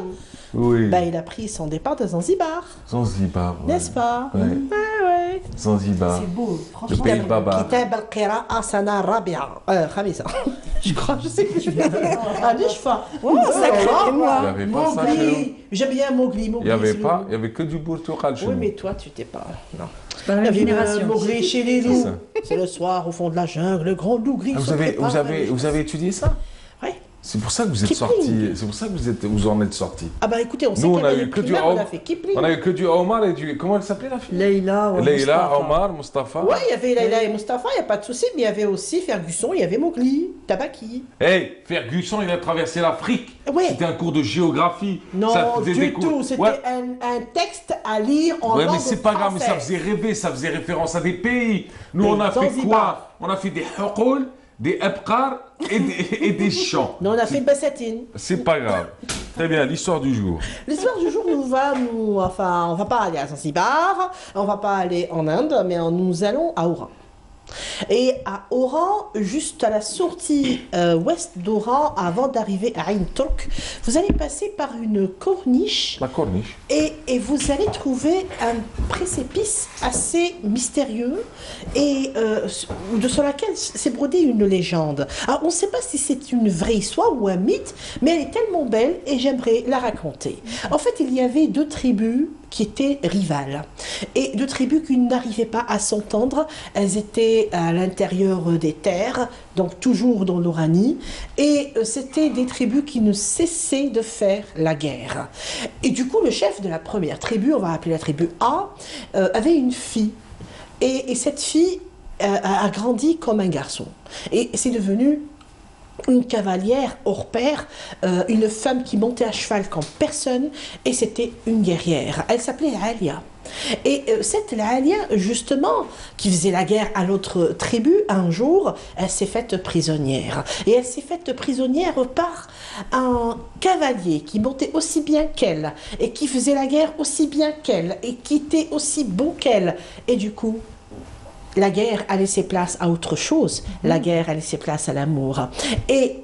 Oui. Bah, il a pris son départ de Zanzibar. Zanzibar. Ouais. N'est-ce pas? Ouais. Ouais. Zanzibar. C'est beau, franchement. Le pays de Baba. Kitab al-Qira'a sana Rabia. Khamisa. Je crois, je sais que je viens. Ah, Nishfa. Oh, sacré moi. Il n'y avait pas ça chez nous. J'aime bien Mowgli. Il n'y avait pas, il n'y avait que du Bourtoukal chez nous. Oui, mais toi, tu t'es pas. Non. pas la même génération. Mowgli chez les loups. C'est le soir au fond de la jungle, le grand loup gris. Vous avez étudié ça? Oui. C'est pour ça que vous êtes sorti. C'est pour ça que vous en êtes sorti. Ah bah écoutez, on sait Nous, qu'elle on a avait eu que pris du là, on Omar. a fait Kipling. On a eu que du Omar et du. Comment elle s'appelait la fille? Leïla, Omar, Mustafa. Ouais, il y avait Leïla et Mustafa, il n'y a pas de souci, mais il y avait aussi Ferguson, il y avait Mowgli, Tabaki. Hey, Ferguson, il a traversé l'Afrique. Ouais. C'était un cours de géographie. Non, Ça faisait du des cours- tout, c'était Ouais. un texte à lire en Ouais, langue mais c'est pas grave, mais ça française. faisait rêver, ça faisait référence à des pays. Nous, Des on a fait Zanzibar. quoi? On a fait des huqoul, des abqar et des chants. Non, on a fait Bassatine. C'est pas grave. Très bien, l'histoire du jour. L'histoire du jour on va pas aller à Zanzibar, on va pas aller en Inde, mais nous allons à Oran. Et à Oran, juste à la sortie ouest d'Oran, avant d'arriver à Ain Turk, vous allez passer par une corniche. La corniche. Et vous allez trouver un précipice assez mystérieux et sur laquelle s'est brodée une légende. Alors on ne sait pas si c'est une vraie histoire ou un mythe, mais elle est tellement belle et j'aimerais la raconter. En fait, il y avait deux tribus qui étaient rivales et deux tribus qui n'arrivaient pas à s'entendre. Elles étaient à l'intérieur des terres, donc toujours dans l'Oranie, et c'était des tribus qui ne cessaient de faire la guerre. Et du coup, le chef de la première tribu, on va appeler la tribu A, avait une fille, et cette fille a grandi comme un garçon, et c'est devenu une cavalière hors pair, une femme qui montait à cheval comme personne, et c'était une guerrière. Elle s'appelait Alia. Et cette Alia, justement, qui faisait la guerre à l'autre tribu, un jour, elle s'est faite prisonnière. Et elle s'est faite prisonnière par un cavalier qui montait aussi bien qu'elle, et qui faisait la guerre aussi bien qu'elle, et qui était aussi bon qu'elle. Et du coup, la guerre a laissé place à autre chose. La guerre a laissé place à l'amour. Et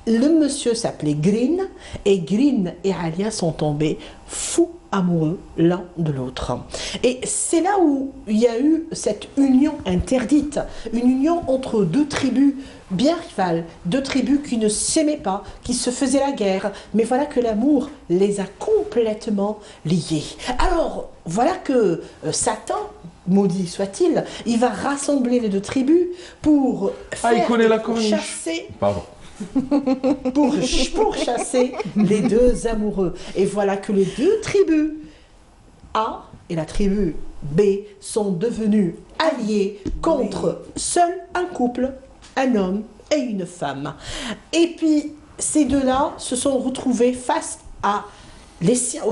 le monsieur s'appelait Green, et Green et Alia sont tombés fous amoureux l'un de l'autre. Et c'est là où il y a eu cette union interdite, une union entre deux tribus bien rivales, deux tribus qui ne s'aimaient pas, qui se faisaient la guerre, mais voilà que l'amour les a complètement liés. Alors, voilà que Satan, maudit soit-il, il va rassembler les deux tribus pour il connaît la corniche. chasser... Pardon. pour chasser les deux amoureux. Et voilà que les deux tribus A et la tribu B sont devenues alliées contre seul un couple, un homme et une femme. Et puis ces deux-là se sont retrouvés face à les siens,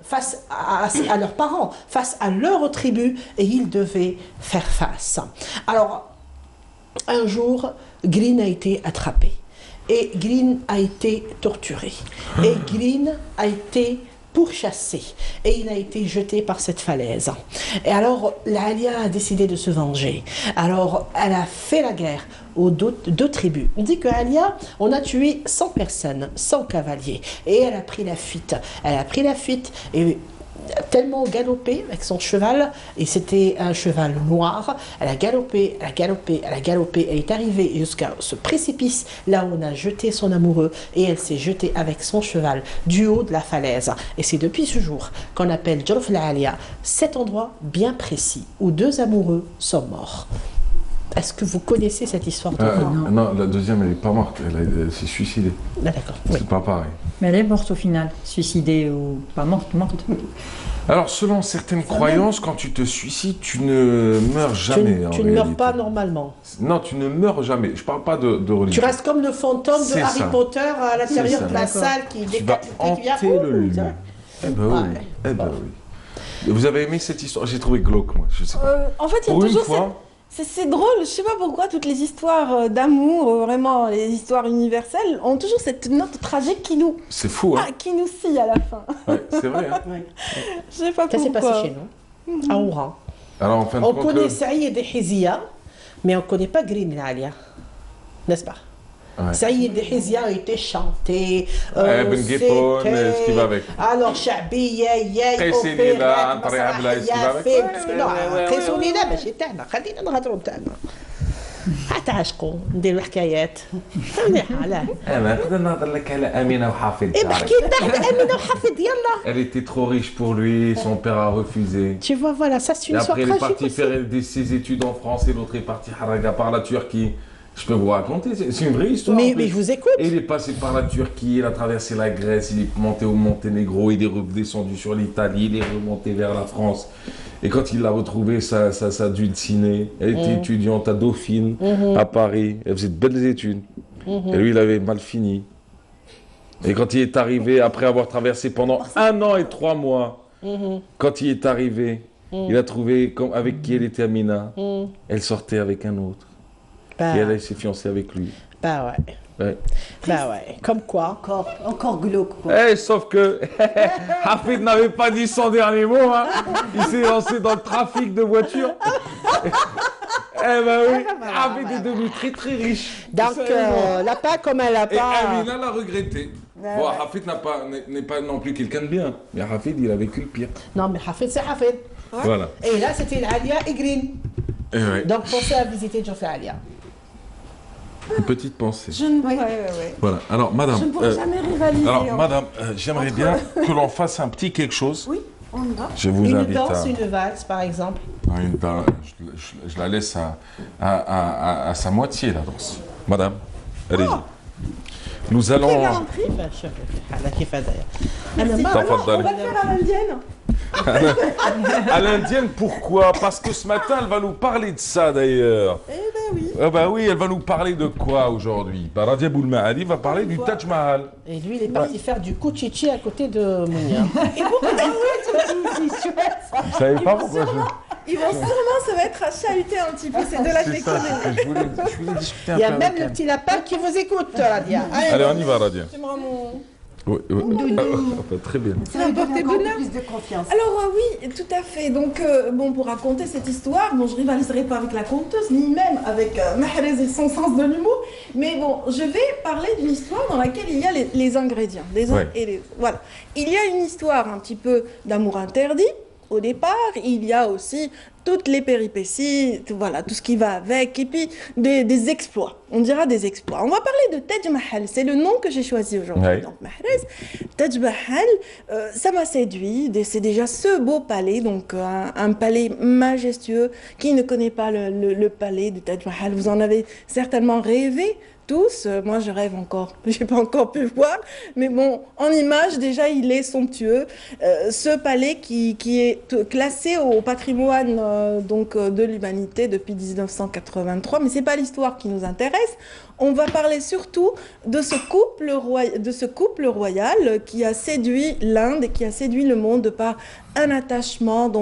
face à leurs parents, face à leur tribu, et ils devaient faire face. Alors, un jour, Green a été attrapé. Et Green a été torturé. Et Green a été pourchassé. Et il a été jeté par cette falaise. Et alors, Alia a décidé de se venger. Alors, elle a fait la guerre aux deux tribus. On dit que Alia, on a tué 100 personnes, 100 cavaliers. Et elle a pris la fuite. Elle a pris la fuite et tellement galopé avec son cheval, et c'était un cheval noir. Elle a galopé, elle a galopé, elle a galopé, elle est arrivée jusqu'à ce précipice là où on a jeté son amoureux, et elle s'est jetée avec son cheval du haut de la falaise. Et c'est depuis ce jour qu'on appelle Djorf Alia, cet endroit bien précis où deux amoureux sont morts. Est-ce que vous connaissez cette histoire de Non, la deuxième, elle n'est pas morte, elle s'est suicidée. Ah, d'accord. C'est pas pareil. Mais elle est morte au final, suicidée ou pas morte, morte. Alors, selon certaines croyances, quand tu te suicides, tu ne meurs jamais. Tu ne meurs pas normalement. Non, tu ne meurs jamais. Je ne parle pas de religion. Tu restes comme le fantôme de Harry Potter à l'intérieur de la salle qui décapite. Tu vas hanter le lieu. Eh ben oui. Eh ben oui. Vous avez aimé cette histoire? J'ai trouvé glauque, moi. Je sais pas. En fait, il y a toujours c'est drôle, je sais pas pourquoi toutes les histoires d'amour, vraiment les histoires universelles, ont toujours cette note tragique qui nous... C'est fou, hein? Qui nous scie à la fin. Ouais, c'est vrai, hein? Je sais pas pourquoi. Ça s'est passé chez nous, à Oran. Alors, en fin de on compte, connaît Saïd et Hizia, mais on ne connaît pas Green et Alia. N'est-ce pas? Ouais. Saïd et Hizia a été chanté. Ben Gipon, ce qui va avec. Alors, Shabiya, Yay, Qaysonina, Antaria Ablaï, ce qui va avec. Non, Qaysonina, ماشي تاعنا، خلينا نهضروا تاعنا. تعشقوا نديروا حكايات مليحه علاه. انا نقدر نهضر لك على امينه وحافظ. احكي تحت امينه وحافظ يلا. Elle était trop riche pour lui, son père a refusé. Tu vois, voilà, ça c'est une histoire tragique. tragique. Après, il est parti faire ses études en France et l'autre est parti haraga par la Turquie. Je peux vous raconter, c'est une vraie histoire. Mais je vous écoute. Et il est passé par la Turquie, il a traversé la Grèce, il est monté au Monténégro, il est redescendu sur l'Italie, il est remonté vers la France. Et quand il l'a retrouvé, sa dulcinée, elle était étudiante à Dauphine, à Paris, elle faisait de belles études. Et lui, il avait mal fini. Et quand il est arrivé, après avoir traversé pendant 1 an et 3 mois, quand il est arrivé, il a trouvé avec qui elle était Amina. Elle sortait avec un autre. Et elle s'est fiancée avec lui. Bah ouais. Bah ouais. Comme quoi? Encore glauque. Sauf que Hafid n'avait pas dit son dernier mot. Hein. Il s'est lancé dans le trafic de voitures. Ben oui, Hafid est devenu très très riche. Donc, l'a pas comme elle a pas. Et Amina l'a regretté. Bon, Hafid n'est pas non plus quelqu'un de bien. Mais Hafid, il a vécu le pire. Non, mais Hafid, c'est Hafid. Voilà. Et là, c'était Alia et Green. Ouais. Donc, pensez à visiter Djorf Alia. Une petite pensée. Ouais. Voilà. Alors, madame. Je ne pourrais jamais rivaliser. Alors, madame, j'aimerais bien que l'on fasse un petit quelque chose. Oui, on y va. Je vous invite danse, une valse, par exemple. Je la laisse à sa moitié, la danse. Madame, allez-y. Nous allons... On va le faire à l'indienne. À l'indienne, pourquoi? Parce que ce matin, elle va nous parler de ça, d'ailleurs. oui. Ah bah oui, elle va nous parler de quoi aujourd'hui? Bah, Radia Boulmahali va parler du Taj Mahal. Et lui, il est parti faire du kuchichi à côté de Mounia. Et pourquoi Vous savez pas pourquoi je... Ils vont sûrement se mettre à chahuter un petit peu, c'est de la C'est ça, c'est que je voulais discuter un Il y peu a même avec le elle. petit lapin qui vous écoute, Radia. Allez, on y va, Radia. Tu me rends mon... Oui, oui. Ah, bah, très bien. Ça va porter bonheur. Plus de confiance. Alors oui, tout à fait. Donc bon, pour raconter cette histoire, bon, je rivaliserai pas avec la conteuse, ni même avec Mahrez et son sens de l'humour, mais bon, je vais parler d'une histoire dans laquelle il y a les ingrédients, les uns Ouais. et les autres. Voilà. Il y a une histoire un petit peu d'amour interdit. Au départ, il y a aussi toutes les péripéties, voilà, tout ce qui va avec, et puis des exploits. On dira des exploits. On va parler de Taj Mahal, c'est le nom que j'ai choisi aujourd'hui. Ouais. Donc Mahrez, Taj Mahal, ça m'a séduit. C'est déjà ce beau palais, donc un palais majestueux. Qui ne connaît pas le palais de Taj Mahal? Vous en avez certainement rêvé. Tous, moi je rêve encore, j'ai pas encore pu voir, mais bon, en image déjà il est somptueux. Ce palais qui est classé au patrimoine de l'humanité depuis 1983, mais c'est pas l'histoire qui nous intéresse. On va parler surtout de ce couple royal qui a séduit l'Inde et qui a séduit le monde par un attachement,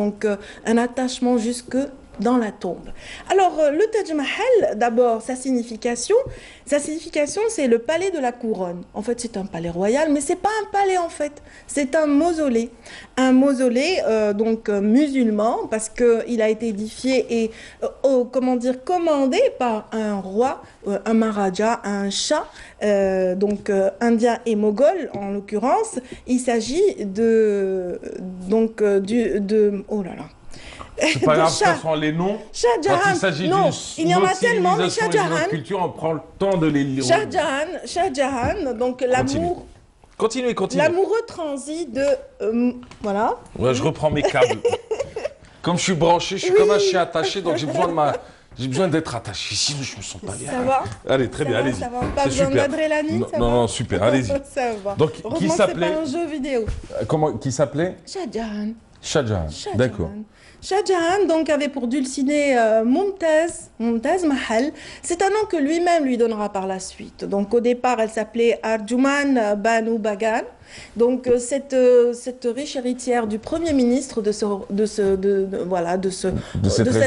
un attachement jusque dans la tombe. Alors, le Taj Mahal, d'abord, sa signification, c'est le palais de la couronne. En fait, c'est un palais royal, mais c'est pas un palais, en fait. C'est un mausolée. Un mausolée, musulman, parce qu'il a été édifié et, commandé par un roi, un maharaja, un shah, indien et moghol, en l'occurrence. Il s'agit oh là là. C'est pas grave, de toute façon, les noms, Shah quand Jahan, il s'agit non, d'une il y en a tellement, mais civilisation Shah et d'une autre Jahan, culture, on prend le temps de les lire. Shah Jahan, donc l'amour, Continue. l'amoureux transi de, voilà. Ouais, je reprends mes câbles. Comme je suis branché, je suis comme un chien attaché, donc j'ai besoin d'être attaché. Sinon, je me sens pas bien. Ça va? Allez, très bien, allez-y. Ça va, pas C'est besoin super. d'adrénaline, ça va? Non, super, allez-y. Ça va. Donc, Heureusement qui que s'appelait c'est pas un jeu vidéo. Qui s'appelait Shah Jahan. Shah Jahan. D'accord. Shah Jahan donc avait pour dulcinée Mumtaz Mahal. C'est un nom que lui-même lui donnera par la suite. Donc au départ, elle s'appelait Arjuman Banu Bagan. Donc cette riche héritière du premier ministre de cet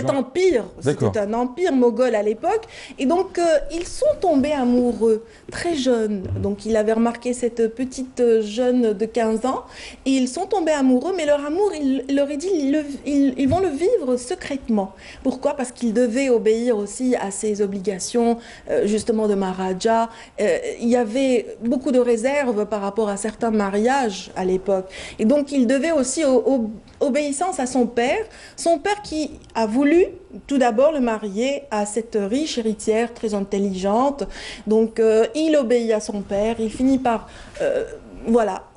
empire. C'était un empire moghol à l'époque. Et donc ils sont tombés amoureux très jeunes. Donc il avait remarqué cette petite jeune de 15 ans et ils sont tombés amoureux, mais leur amour, il leur est dit, ils vont le vivre secrètement. Pourquoi? Parce qu'ils devaient obéir aussi à ses obligations justement de Maharaja. Il y avait beaucoup de réserves par rapport à certains mariage à l'époque. Et donc, il devait aussi obéissance à son père qui a voulu tout d'abord le marier à cette riche héritière très intelligente. Donc, il obéit à son père, il finit par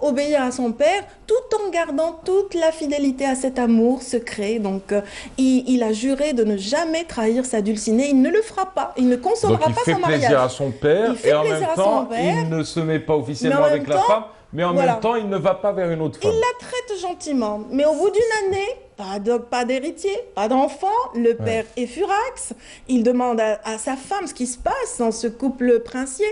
obéir à son père tout en gardant toute la fidélité à cet amour secret. Donc, il a juré de ne jamais trahir sa dulcinée. Il ne le fera pas. Il ne consommera pas son mariage. Donc, il fait plaisir à son père et en même temps, il ne se met pas officiellement avec la femme. Mais en même temps, il ne va pas vers une autre femme. Il la traite gentiment. Mais au bout d'une année, pas d'héritier, pas d'enfant. Le père est furax. Il demande à sa femme ce qui se passe dans ce couple princier.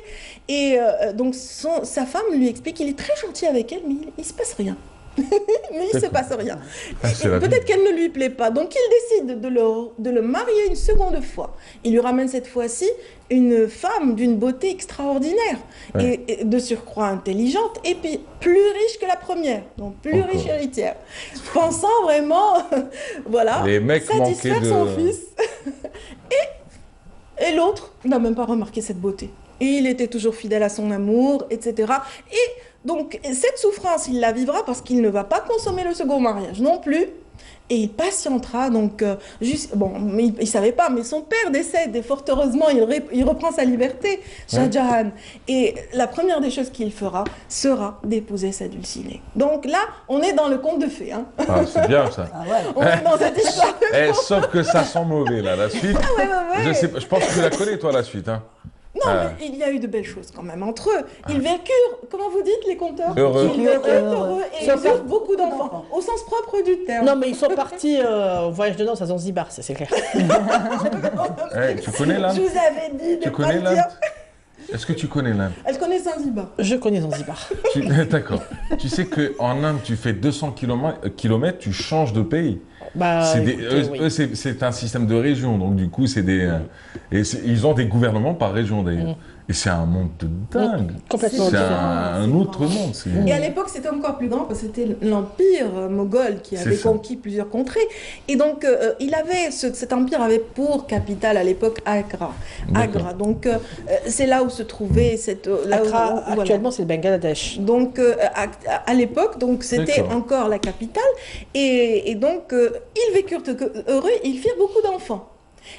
Et donc, sa femme lui explique qu'il est très gentil avec elle, mais il ne se passe rien. Mais il ne se passe rien. Peut-être qu'elle ne lui plaît pas. Donc il décide de le marier une seconde fois. Il lui ramène cette fois-ci une femme d'une beauté extraordinaire et de surcroît intelligente et puis plus riche que la première. Donc plus riche héritière. Pensant vraiment satisfaire son fils. Et l'autre n'a même pas remarqué cette beauté. Et il était toujours fidèle à son amour, etc. Et donc, cette souffrance, il la vivra parce qu'il ne va pas consommer le second mariage non plus. Et il patientera, donc, il ne savait pas, mais son père décède et fort heureusement, il reprend sa liberté, Shah Jahan. Et la première des choses qu'il fera sera d'épouser sa dulcinée. Donc là, on est dans le conte de fées. Hein. Ah, c'est bien ça. On est dans cette histoire de sauf que ça sent mauvais, là, la suite. Je pense que tu la connais, toi, la suite. Hein. Non, Non, mais il y a eu de belles choses quand même entre eux. Ils vécurent, comment vous dites les conteurs? Heureux. Ils vécurent heureux et ils eurent beaucoup d'enfants, au sens propre du terme. Non, mais ils sont partis au voyage de noces à Zanzibar, c'est clair. Tu connais l'Inde? Je vous avais dit de Tu pas connais le l'Inde? dire. Est-ce que tu connais l'Inde? Elle connaît Zanzibar. Je connais Zanzibar. D'accord. Tu sais qu'en Inde, tu fais 200 km, tu changes de pays. Bah, C'est un système de région, donc du coup, ils ont des gouvernements par région d'ailleurs. Et c'est un monde de dingue. Complètement c'est différent. un autre monde. Et à l'époque, c'était encore plus grand parce que c'était l'empire moghol qui avait conquis plusieurs contrées. Et donc, cet empire avait pour capitale à l'époque Agra. Donc, c'est là où se trouvait Accra, actuellement, c'est le Bangladesh. Donc, à l'époque, c'était encore la capitale. Et donc, ils vécurent heureux, ils firent beaucoup d'enfants.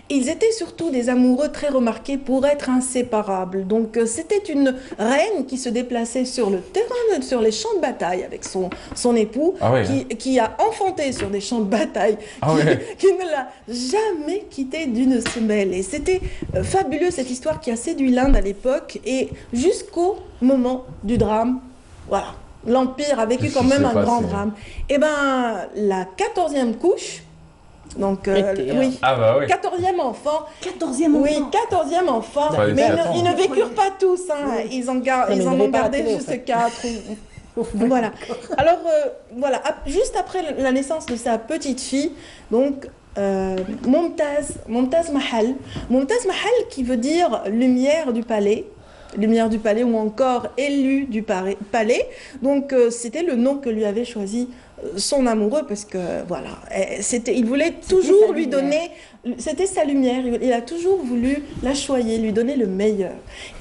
Ils étaient surtout des amoureux très remarqués pour être inséparables. Donc c'était une reine qui se déplaçait sur le terrain, sur les champs de bataille avec son époux, qui a enfanté sur des champs de bataille, qui ne l'a jamais quitté d'une semelle. Et c'était fabuleux cette histoire qui a séduit l'Inde à l'époque et jusqu'au moment du drame. Voilà, l'Empire a vécu quand même un grand drame. Et bien la 14e couche, donc, 14e enfant. 14e enfant. Oui, 14e enfant. Mais ils ne vécurent pas tous. Hein. Ils en ont gardé juste 4. Voilà. Alors, voilà. Juste après la naissance de sa petite fille, donc, Momtaz Mahal. Momtaz Mahal qui veut dire lumière du palais. Lumière du palais ou encore élu du palais. Donc, c'était le nom que lui avait choisi son amoureux parce que voilà, il voulait toujours lui donner, c'était sa lumière, il a toujours voulu la choyer, lui donner le meilleur.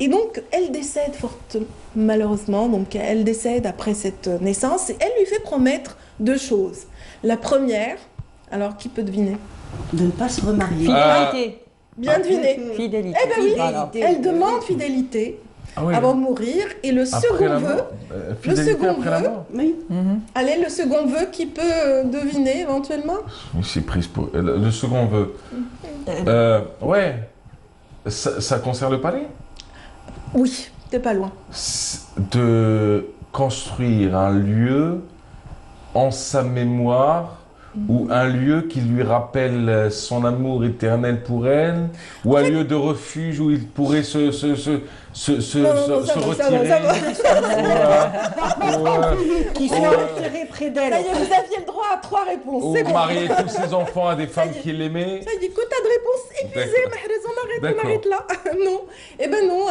Et donc elle décède malheureusement, donc elle décède après cette naissance et elle lui fait promettre 2 choses. La première, alors qui peut deviner? De ne pas se remarier. Fidélité. Bien deviné. Fidélité. Eh ben oui, elle demande fidélité. Avant de mourir, et le second vœu, allez, le second vœu qui peut deviner éventuellement. C'est prise pour le second vœu. Ça concerne le palais? Oui, t'es pas loin. De construire un lieu en sa mémoire. Ou un lieu qui lui rappelle son amour éternel pour elle, ou un lieu de refuge où il pourrait se retirer. Qui soit retiré près d'elle. Vous aviez le droit à 3 réponses. Ou marier tous ses enfants à des femmes qui l'aimaient. Ça y est, quota de réponses aiguisées, on arrête là. Non. Eh ben non,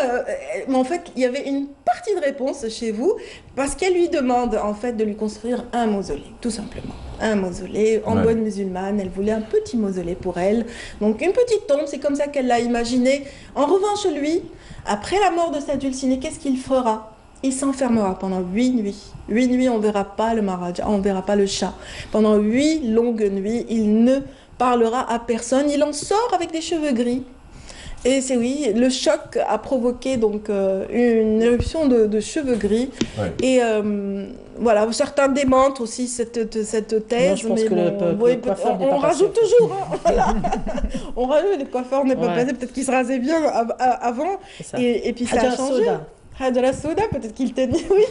mais en fait, il y avait une partie de réponse chez vous, parce qu'elle lui demande en fait de lui construire un mausolée, tout simplement. Un mausolée en bonne musulmane, elle voulait un petit mausolée pour elle. Donc une petite tombe, c'est comme ça qu'elle l'a imaginé. En revanche, lui, après la mort de sa dulcinée, qu'est-ce qu'il fera? Il s'enfermera pendant 8 nuits. 8 nuits, on ne verra pas le Maharaja, on ne verra pas le Shah. Pendant 8 longues nuits, il ne parlera à personne. Il en sort avec des cheveux gris. Et c'est le choc a provoqué donc une éruption de cheveux gris. Et voilà, certains démentent aussi cette thèse. Non, je pense que on rajoute toujours. Hein, voilà. On rajoute, le coiffeur n'est pas passé, peut-être qu'il se rasait bien avant. Et puis ça a changé. Hadra Souda, peut-être qu'il tenait, oui,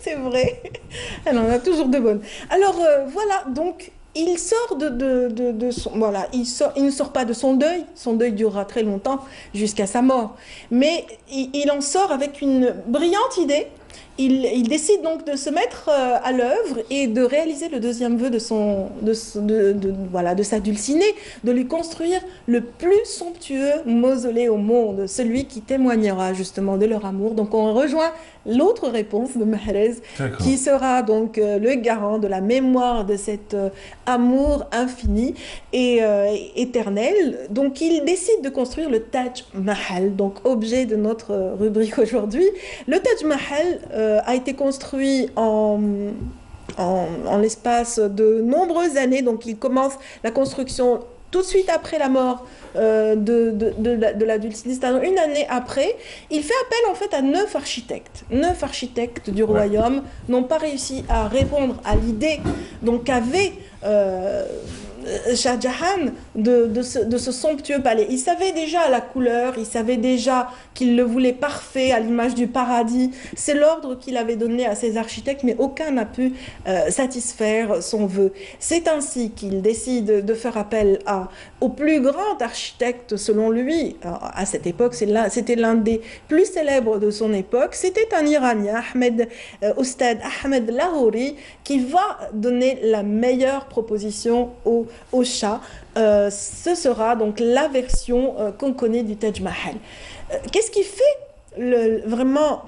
c'est vrai. Elle en a toujours de bonnes. Alors voilà, donc il sort de son... Voilà, il ne sort pas de son deuil durera très longtemps, jusqu'à sa mort. Mais il en sort avec une brillante idée. Il décide donc de se mettre à l'œuvre et de réaliser le deuxième vœu de sa dulcinée, de lui construire le plus somptueux mausolée au monde, celui qui témoignera justement de leur amour. Donc on rejoint l'autre réponse de Mahrez, qui sera donc le garant de la mémoire de cet amour infini et éternel. Donc il décide de construire le Taj Mahal, donc objet de notre rubrique aujourd'hui. Le Taj Mahal a été construit en l'espace de nombreuses années. Donc il commence la construction tout de suite après la mort de la dulcinée, c'est-à-dire une année après. Il fait appel en fait à 9 architectes. 9 architectes du royaume n'ont pas réussi à répondre à l'idée qu'avait Shah Jahan de ce somptueux palais. Il savait déjà la couleur, il savait déjà qu'il le voulait parfait à l'image du paradis. C'est l'ordre qu'il avait donné à ses architectes, mais aucun n'a pu satisfaire son vœu. C'est ainsi qu'il décide de faire appel au plus grand architecte selon lui. À cette époque, c'était l'un des plus célèbres de son époque. C'était un Iranien, Oustad Ahmed Lahouri, qui va donner la meilleure proposition au Shah. Ce sera donc la version qu'on connaît du Taj Mahal. Qu'est-ce qui fait vraiment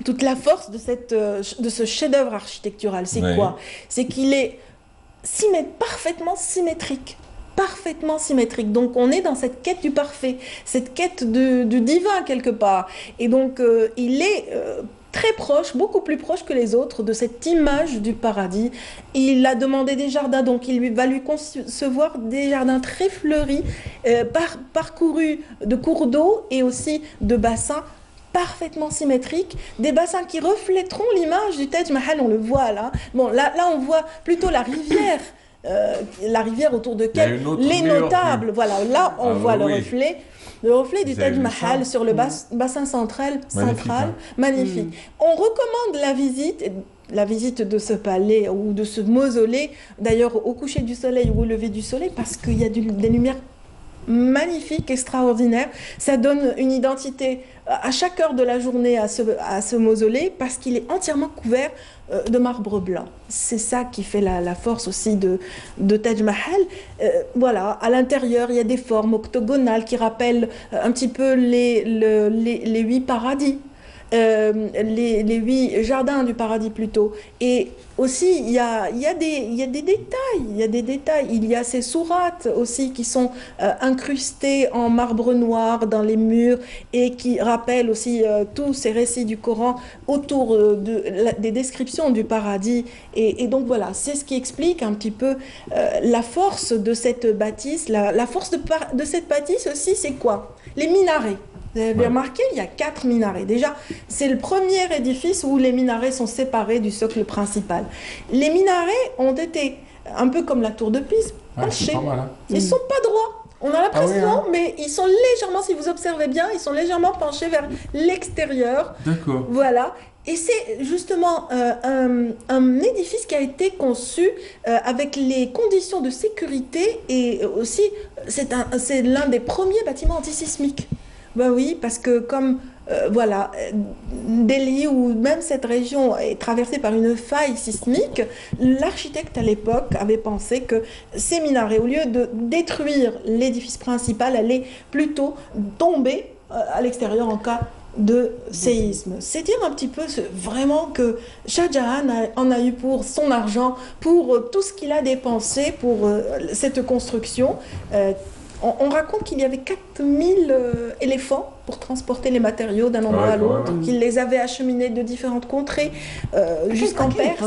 toute la force de ce chef-d'œuvre architectural? C'est quoi? C'est qu'il est parfaitement symétrique. Parfaitement symétrique. Donc on est dans cette quête du parfait, cette quête du divin quelque part. Et donc il est très proche, beaucoup plus proche que les autres de cette image du paradis. Il a demandé des jardins, donc il va lui concevoir des jardins très fleuris, parcourus de cours d'eau et aussi de bassins parfaitement symétriques, des bassins qui reflèteront l'image du Taj Mahal, on le voit là. Bon, là on voit plutôt la rivière autour de les notables. Voilà, là on voit le reflet du Taj Mahal sur le bassin central. Magnifique. On recommande la visite de ce palais ou de ce mausolée, d'ailleurs au coucher du soleil ou au lever du soleil, parce qu'il y a des lumières magnifiques, extraordinaires. Ça donne une identité à chaque heure de la journée à ce mausolée, parce qu'il est entièrement couvert de marbre blanc. C'est ça qui fait la force aussi de Taj Mahal. Voilà, à l'intérieur, il y a des formes octogonales qui rappellent un petit peu les 8 paradis. Les 8 jardins du paradis plutôt. Et aussi il y a des détails, il y a ces sourates aussi qui sont incrustées en marbre noir dans les murs et qui rappellent aussi tous ces récits du Coran autour des descriptions du paradis. Et donc voilà, c'est ce qui explique un petit peu la force de cette bâtisse. La force de cette bâtisse aussi, c'est quoi? Les minarets. Vous avez remarqué, il y a 4 minarets. Déjà, c'est le premier édifice où les minarets sont séparés du socle principal. Les minarets ont été, un peu comme la tour de Pise, penchés. Ils ne sont pas droits. On a l'impression, mais ils sont légèrement, si vous observez bien, ils sont légèrement penchés vers l'extérieur. D'accord. Voilà. Et c'est justement un édifice qui a été conçu avec les conditions de sécurité, et aussi c'est l'un des premiers bâtiments antisismiques. Ben oui, parce que comme voilà, Delhi ou même cette région est traversée par une faille sismique, l'architecte à l'époque avait pensé que ces minarets, au lieu de détruire l'édifice principal, allaient plutôt tomber à l'extérieur en cas de séisme. C'est dire un petit peu vraiment que Shah Jahan en a eu pour son argent, pour tout ce qu'il a dépensé pour cette construction. On raconte qu'il y avait 4000 éléphants pour transporter les matériaux d'un endroit à l'autre, qu'il les avait acheminés de différentes contrées jusqu'en Perse.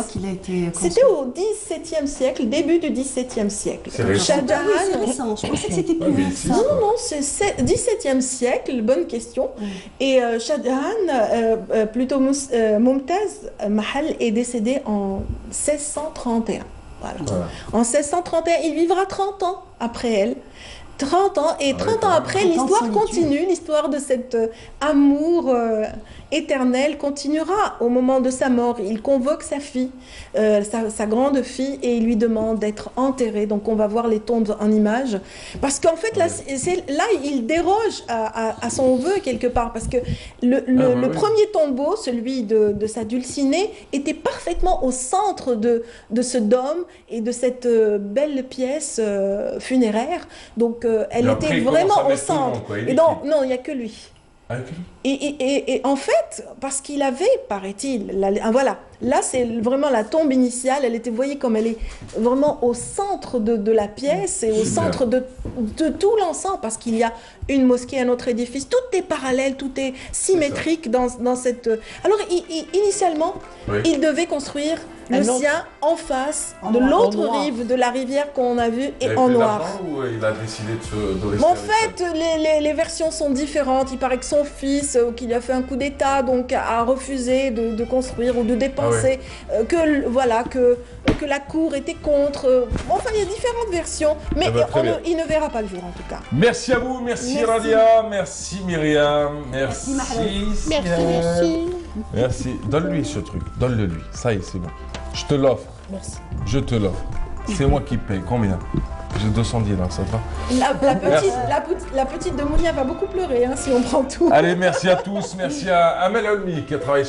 C'était au XVIIe siècle, début du XVIIe siècle. Shah Jahan, c'est récent, je pensais que c'était plus récent. Non, c'est XVIIe siècle, bonne question. Et Shah Jahan, plutôt Mumtaz Mahal, est décédé en 1631. Voilà. En 1631, il vivra 30 ans après elle. 30 ans, et 30 ans après, l'histoire continue, l'histoire de cet amour éternel continuera au moment de sa mort. Il convoque sa fille, sa grande fille, et il lui demande d'être enterrée. Donc on va voir les tombes en images, parce qu'en fait là, il déroge à son vœu quelque part, parce que le premier tombeau, celui de sa dulcinée, était parfaitement au centre de ce dôme et de cette belle pièce funéraire. Donc elle était vraiment au centre. Et non, il n'y a que lui. Et en fait, parce qu'il avait, paraît-il, voilà, là c'est vraiment la tombe initiale, elle était, vous voyez comme elle est vraiment au centre de la pièce et au centre de tout l'ensemble, parce qu'il y a une mosquée, un autre édifice, tout est parallèle, tout est symétrique dans cette... Alors initialement, il devait construire le sien en face de l'autre rive de la rivière qu'on a vue, et en noir. Ou il a décidé de rester En fait, les versions sont différentes. Il paraît que son fils, qui lui a fait un coup d'État, donc a refusé de construire ou de dépenser pensaient que la cour était contre. Enfin, il y a différentes versions, mais il ne verra pas le jour en tout cas. Merci à vous, merci Radia, merci Myriam, merci. Merci. Donne-lui ce truc, donne-le lui. Ça y est, c'est bon. Je te l'offre. Merci. Je te l'offre. C'est moi qui paye. Combien? J'ai 200 dinars, ça te va? La petite de Mounia va beaucoup pleurer hein, si on prend tout. Allez, merci à tous. Merci à Amel Olmi qui a travaillé